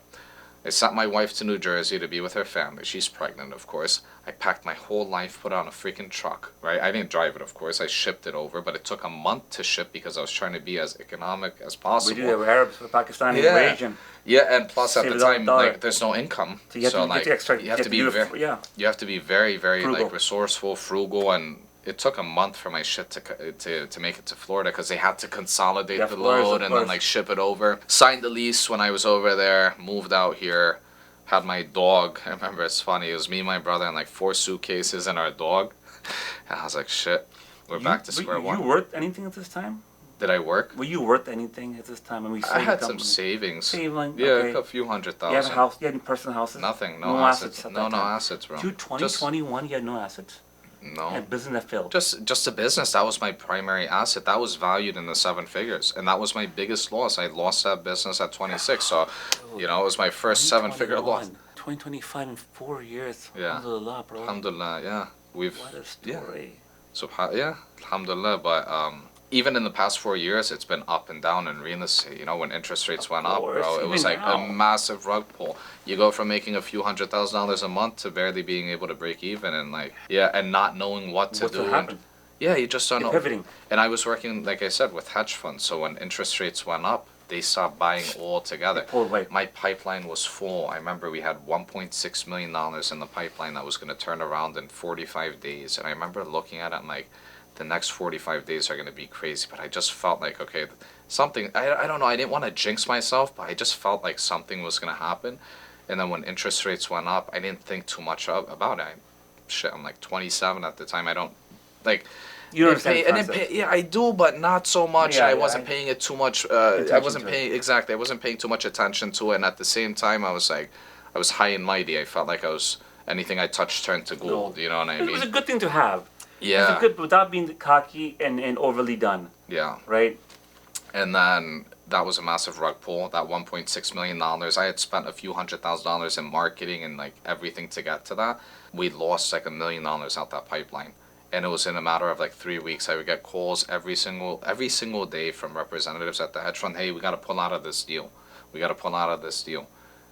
I sent my wife to New Jersey to be with her family. She's pregnant, of course. I packed my whole life, put it on a freaking truck, right? I didn't drive it, of course. I shipped it over, but it took a month to ship because I was trying to be as economic as possible. We do that with Arabs, with Pakistani, Yeah. with Asian. Yeah, and plus at Save the it on time, dollar. like, there's no income. So you have to like, get the extra. you have to be do very, yeah. you have to be very, very Frugal. like resourceful, frugal, and it took a month for my shit to make it to Florida because they had to consolidate Yeah, the of course, load of and then course. like ship it over. Signed the lease when I was over there, moved out here, Had my dog. I remember it's funny. It was me, my brother, and like 4 suitcases and our dog. And I was like, shit, we're back to square one. You worth anything at this time? Did I work? Were you worth anything at this time? I had some savings. Saving, yeah, okay. a few $100,000. You have a house? You had any personal houses? Nothing. No assets. at No that time. assets, bro. 2021, you had no assets? No. And business that failed? Just a business. That was my primary asset. That was valued in the 7 figures. And that was my biggest loss. I lost that business at 26. So, it was my first 7-figure loss. 2025 in 4 years. Yeah. Alhamdulillah, bro. Alhamdulillah, yeah. What a story. Alhamdulillah. But even in the past 4 years, it's been up and down in real estate. When interest rates went up, bro, it was like a massive rug pull. You go from making a few $100,000 a month to barely being able to break even, and and not knowing what to do. You just don't know. Pivoting. And I was working, like I said, with hedge funds. So when interest rates went up, they stopped buying altogether. Pulled away. My pipeline was full. I remember we had $1.6 million in the pipeline that was going to turn around in 45 days. And I remember looking at it, I'm like, the next 45 days are going to be crazy. But I just felt like, okay, something, I don't know, I didn't want to jinx myself, but I just felt like something was going to happen. And then when interest rates went up, I didn't think too much about it. I'm like 27 at the time. I don't, like... You don't understand yeah, I do, but not so much. I wasn't paying it too much. I wasn't paying too much attention to it. And at the same time, I was high and mighty. I felt like anything I touched turned to gold. You know what I mean? It was a good thing to have. Yeah. It was good without being cocky and overly done. Yeah. Right? And then that was a massive rug pull. That $1.6 million. I had spent a few $100,000 in marketing and like everything to get to that. We lost like $1 million out that pipeline. And it was in a matter of like 3 weeks. I would get calls every single day from representatives at the hedge fund. Hey, we got to pull out of this deal.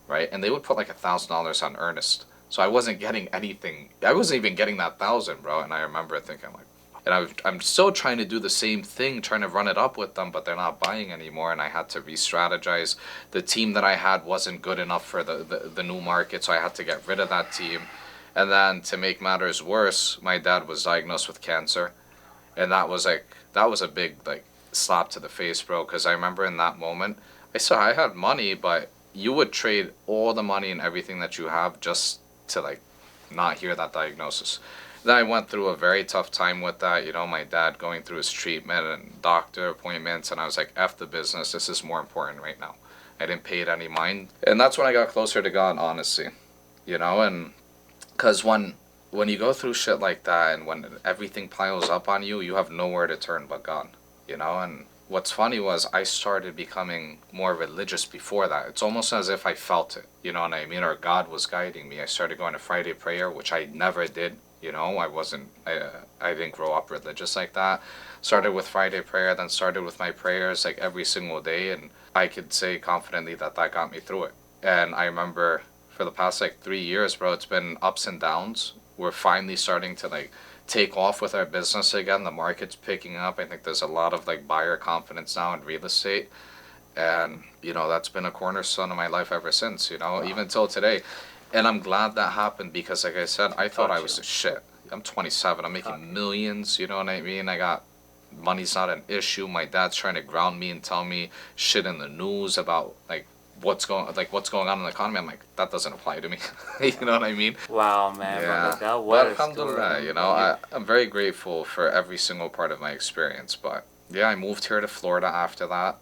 Right? And they would put like $1,000 on earnest. So I wasn't getting anything. I wasn't even getting that 1,000, bro. And I remember thinking like, and I'm still trying to do the same thing, trying to run it up with them, but they're not buying anymore. And I had to re-strategize. The team that I had wasn't good enough for the new market, so I had to get rid of that team. And then to make matters worse, my dad was diagnosed with cancer. And that was a big like slap to the face, bro, because I remember in that moment, I had money, but you would trade all the money and everything that you have just to like not hear that diagnosis. Then I went through a very tough time with that, my dad going through his treatment and doctor appointments, and I was like, F the business, this is more important right now. I didn't pay it any mind. And that's when I got closer to God, honestly, and because when you go through shit like that and when everything piles up on you, you have nowhere to turn but God, and what's funny was I started becoming more religious before that. It's almost as if I felt it, you know what I mean, or God was guiding me. I started going to Friday prayer, which I never did, I didn't grow up religious like that. Started with Friday prayer, then started with my prayers like every single day, and I could say confidently that got me through it. And I remember for the past like 3 years, bro, it's been ups and downs. We're finally starting to like take off with our business again. The market's picking up. I think there's a lot of like buyer confidence now in real estate. And, that's been a cornerstone of my life ever since, even till today. And I'm glad that happened because, like I said, I thought I was shit. I'm 27. I'm making millions, you know what I mean? Money's not an issue. My dad's trying to ground me and tell me shit in the news about like what's going on in the economy. I'm like, that doesn't apply to me. You know what I mean? Wow, man. Yeah. But alhamdulillah, I'm very grateful for every single part of my experience. But yeah, I moved here to Florida after that.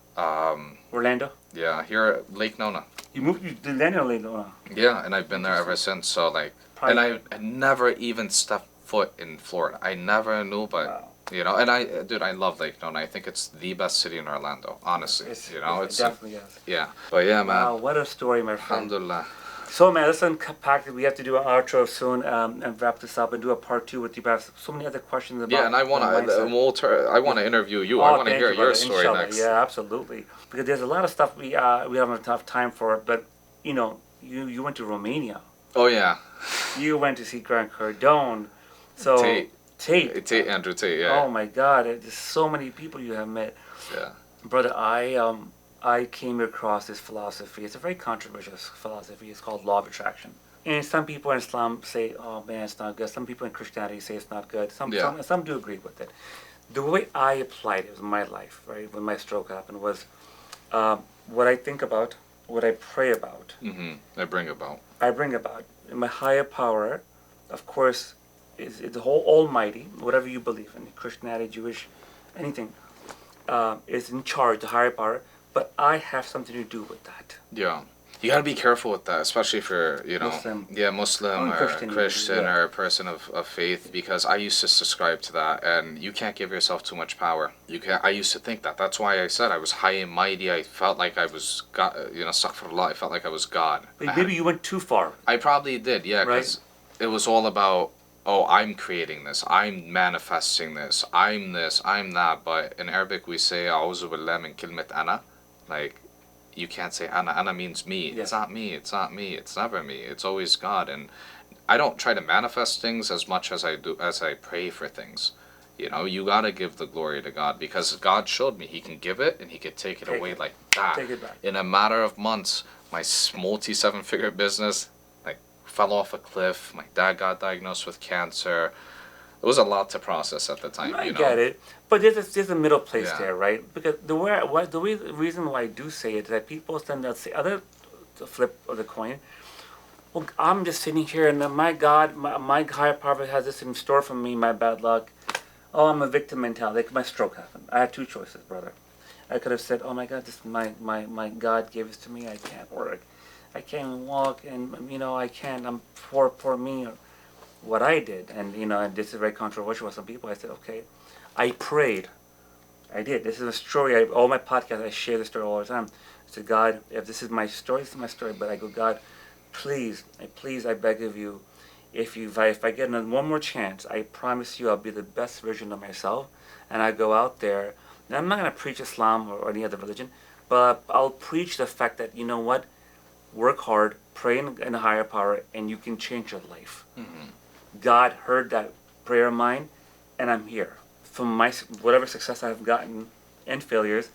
Orlando? Yeah, here at Lake Nona. You did Lake Nona? Yeah, and I've been there ever since. So like, and I never even stepped foot in Florida. I never knew, but wow. And I love Lake Nona. I think it's the best city in Orlando, honestly. It Definitely is. Yeah, but yeah, man. Wow, what a story, my friend. Alhamdulillah. So, man, let's unpack it. We have to do an outro soon and wrap this up and do a part 2 with you. But I have so many other questions about. Yeah, and I want to interview you. I want to hear your story next. Yeah, absolutely. Because there's a lot of stuff we don't have enough time for. But you went to Romania. Oh yeah. You went to see Grant Cardone. So Tate, Andrew Tate. Yeah. Oh my God! There's so many people you have met. Yeah. Brother, I came across this philosophy. It's a very controversial philosophy. It's called law of attraction. And some people in Islam say, "Oh man, it's not good." Some people in Christianity say it's not good. Some do agree with it. The way I applied it in my life, right, when my stroke happened, was what I think about, what I pray about. I bring about. I bring about. And my higher power, of course, is the whole Almighty, whatever you believe in, Christianity, Jewish, anything, is in charge, the higher power, but I have something to do with that. Yeah. You got to be careful with that, especially for, Muslim. Muslim or Christian or a person of faith, because I used to subscribe to that, and you can't give yourself too much power. I used to think that. That's why I said I was high and mighty. I felt like I was God, astaghfirullah, I felt like I was God. But maybe you went too far. I probably did, yeah, because it was all about, oh, I'm creating this, I'm manifesting this, I'm that, but in Arabic we say, A'udhu billah min kilmat ana, like, you can't say ana. Ana means me. Yeah. It's not me. It's not me. It's never me. It's always God. And I don't try to manifest things as much as I pray for things. You gotta give the glory to God, because God showed me He can give it and He could take it away like that. Take it back. In a matter of months, my multi-7-figure business fell off a cliff. My dad got diagnosed with cancer. It was a lot to process at the time. I get it, but there's a middle place Yeah. there, right? Because the reason why I do say it is that people tend to say the flip of the coin. Well, I'm just sitting here, and my God, my higher power has this in store for me. My bad luck. Oh, I'm a victim mentality. Like my stroke happened. I had two choices, brother. I could have said, "Oh my God, my God gave this to me. I can't work. I can't even walk, and I can't. I'm poor me." Or what I did, and and this is very controversial with some people. I said, "Okay, I prayed. I did. This is a story. All my podcasts, I share the story all the time. I said, God, if this is my story, this is my story. But I go, God, please, I beg of you, if I get one more chance, I promise you I'll be the best version of myself. And I go out there, and I'm not going to preach Islam or any other religion, but I'll preach the fact that, you know what, work hard, pray in a higher power, and you can change your life. God heard that prayer of mine, and I'm here. From my whatever success I've gotten and failures,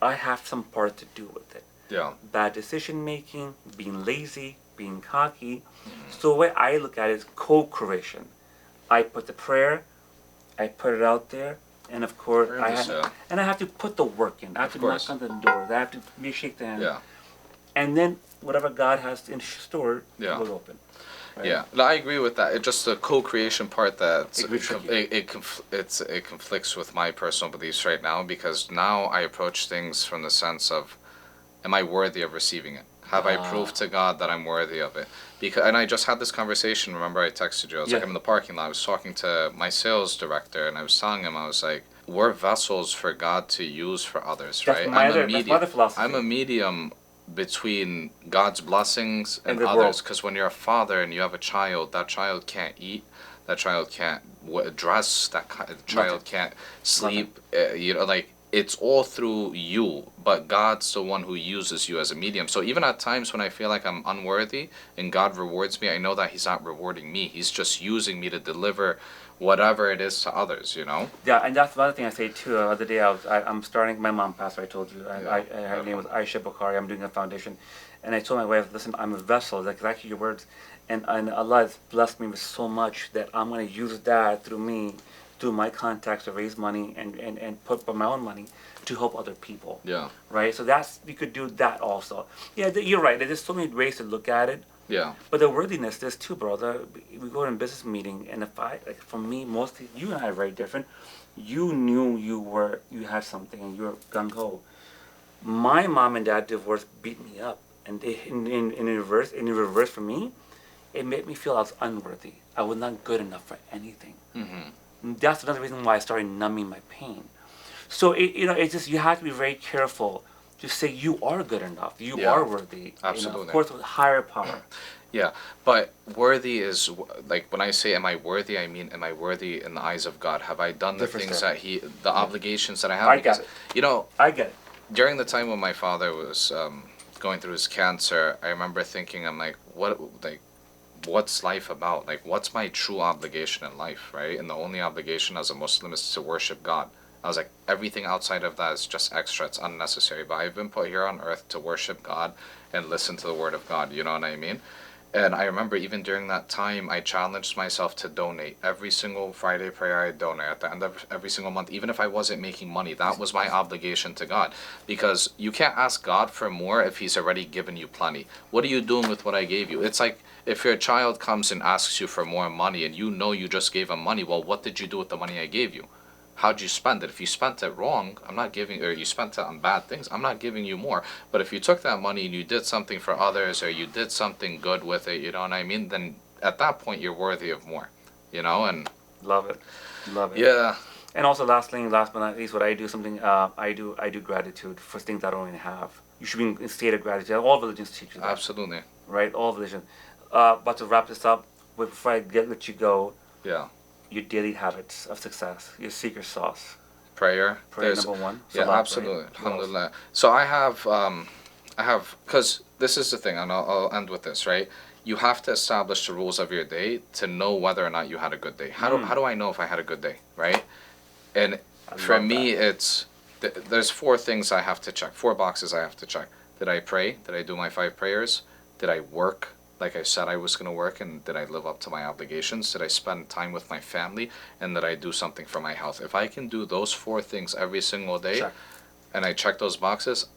I have some part to do with it. Yeah. Bad decision making, being lazy, being cocky. So the way I look at it is co-creation. I put the prayer, I put it out there, and of course I have to put the work in. I have to knock on the doors. I have to shake the hand. Yeah. And then whatever God has in store will open. Right? Yeah, no, I agree with that. It's just the co-creation part that it conflicts with my personal beliefs right now, because now I approach things from the sense of, am I worthy of receiving it? Have I proved to God that I'm worthy of it? And I just had this conversation. Remember, I texted you. I was like, I'm in the parking lot. I was talking to my sales director, and I was telling him, I was like, we're vessels for God to use for others, right? That's my other philosophy. I'm a medium between God's blessings and the others, because when you're a father and you have a child, that child can't eat, that child can't dress, that child can't sleep. It's all through you, but God's the one who uses you as a medium. So even at times when I feel like I'm unworthy and God rewards me, I know that He's not rewarding me. He's just using me to deliver whatever it is to others, Yeah, and that's another thing I say too. The other day I'm starting, my mom passed away, I told you. Her name was Aisha Bukhari. I'm doing a foundation. And I told my wife, listen, I'm a vessel, like exactly your words. And Allah has blessed me with so much that I'm going to use that through me, through my contacts, to raise money and put my own money to help other people. Yeah. Right? So you could do that also. Yeah, you're right. There's so many ways to look at it. Yeah. But the worthiness, there's too, brother. We go to a business meeting, and for me, mostly, you and I are very different. You knew you had something, and you were gung ho. My mom and dad divorce beat me up, and in reverse for me, it made me feel I was unworthy. I was not good enough for anything. That's another reason why I started numbing my pain. So it's just, you have to be very careful to say you are good enough, you are worthy. Absolutely. Of course, with higher power. Yeah, but worthy is, like, when I say am I worthy, I mean, am I worthy in the eyes of God? Have I done the things that the obligations that I have? I get it. I get it. During the time when my father was going through his cancer, I remember thinking, I'm like, what's life about? Like, what's my true obligation in life, right? And the only obligation as a Muslim is to worship God. I was like, everything outside of that is just extra. It's unnecessary. But I've been put here on earth to worship God and listen to the word of God. You know what I mean? And I remember even during that time, I challenged myself to donate. Every single Friday prayer, I donate at the end of every single month. Even if I wasn't making money, that was my obligation to God. Because you can't ask God for more if he's already given you plenty. What are you doing with what I gave you? It's like if your child comes and asks you for more money and you know you just gave him money, well, what did you do with the money I gave you? How'd you spend it? If you spent it wrong, I'm not giving, or you spent it on bad things, I'm not giving you more. But if you took that money and you did something for others, or you did something good with it, you know what I mean? Then at that point, you're worthy of more, you know? And Love it. Love it. yeah, And also, last but not least, what I do something I do gratitude for things I don't even have. You should be in a state of gratitude. All religions teach you that, absolutely. right? All religions. But to wrap this up, before I let you go, Yeah. your daily habits of success, your secret sauce. Prayer. Prayer There's- number one. Yeah, Salat, absolutely. right? Alhamdulillah. So I have, because this is the thing, and I'll end with this, right? You have to establish the rules of your day to know whether or not you had a good day. How do I know if I had a good day, right? And I for love me, that. it's there's 4 things I have to check, 4 boxes I have to check. Did I pray? Did I do my 5 prayers? Did I work like I said I was going to work, and did I live up to my obligations? Did I spend time with my family, and did I do something for my health? If I can do those 4 things every single day, Check. and I check those boxes,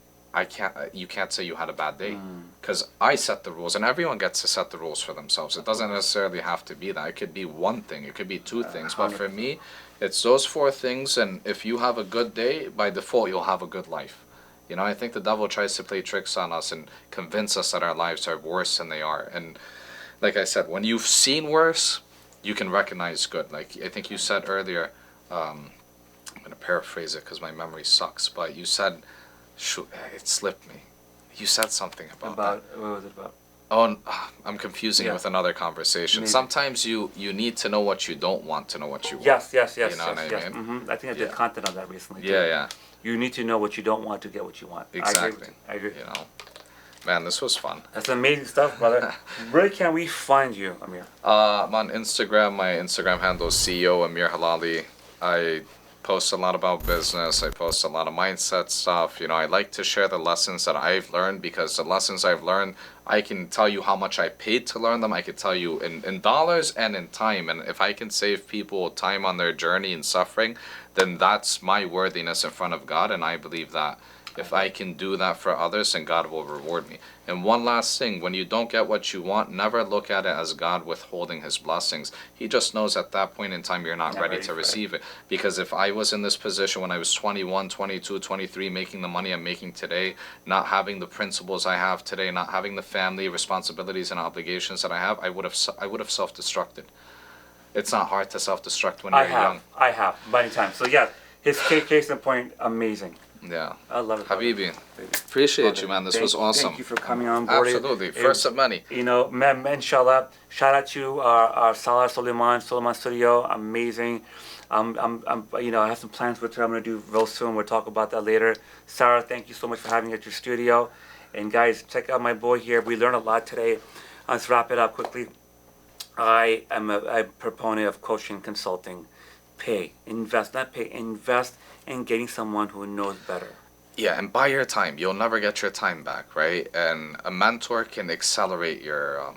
you can't say you had a bad day, because I set the rules, and everyone gets to set the rules for themselves. It doesn't necessarily have to be that. It could be one thing, it could be 2 things, but for me, it's those 4 things, and if you have a good day, by default, you'll have a good life. You know, I think the devil tries to play tricks on us and convince us that our lives are worse than they are. And like I said, when you've seen worse, you can recognize good. Like I think you said earlier, I'm going to paraphrase it because my memory sucks, but you said, it slipped me. You said something about that. What was it about? Oh, I'm confusing it Yeah. with another conversation. Maybe. Sometimes you need to know what you don't want to know what you want. Yes. You know yes. what I mean? I think I did Yeah. content on that recently. too. Yeah. You need to know what you don't want to get what you want. Exactly. I agree. You know, man, this was fun. That's amazing stuff, brother. Where can we find you, Amir? I'm on Instagram. My Instagram handle is CEO Amir Helaly. I post a lot about business. I post a lot of mindset stuff. You know, I like to share the lessons that I've learned, because the lessons I've learned, I can tell you how much I paid to learn them. I could tell you in dollars and in time. And if I can save people time on their journey and suffering, then that's my worthiness in front of God. And I believe that if I can do that for others, then God will reward me. And one last thing, when you don't get what you want, never look at it as God withholding his blessings. He just knows at that point in time you're not ready to receive it. Because if I was in this position when I was 21, 22, 23, making the money I'm making today, not having the principles I have today, not having the family responsibilities and obligations that I have, I would have self-destructed. It's not hard to self-destruct when you're young. I have many times. So yeah, his case in point, amazing. Yeah. I love it. brother. Habibi, appreciate you, man. This was awesome. Thank you for coming on board. Absolutely. First of many. You know, inshallah. Shout out to our Salah Suleiman Studio. Amazing. You know, I have some plans with her. I'm gonna do real soon. We'll talk about that later. Sarah, thank you so much for having me at your studio. And guys, check out my boy here. We learned a lot today. Let's wrap it up quickly. I am a proponent of coaching, consulting. Invest in getting someone who knows better. Yeah, and buy your time. You'll never get your time back, right? And a mentor can accelerate your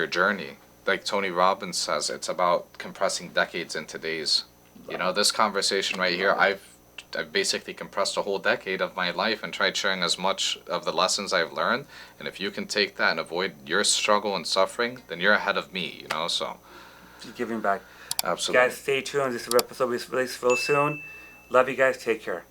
journey. Like Tony Robbins says, it's about compressing decades into days. You know, this conversation right here, I've basically compressed a whole decade of my life and tried sharing as much of the lessons I've learned. And if you can take that and avoid your struggle and suffering, then you're ahead of me, you know, so. Just giving back. Absolutely. Guys, stay tuned. This episode will be released real soon. Love you guys. Take care.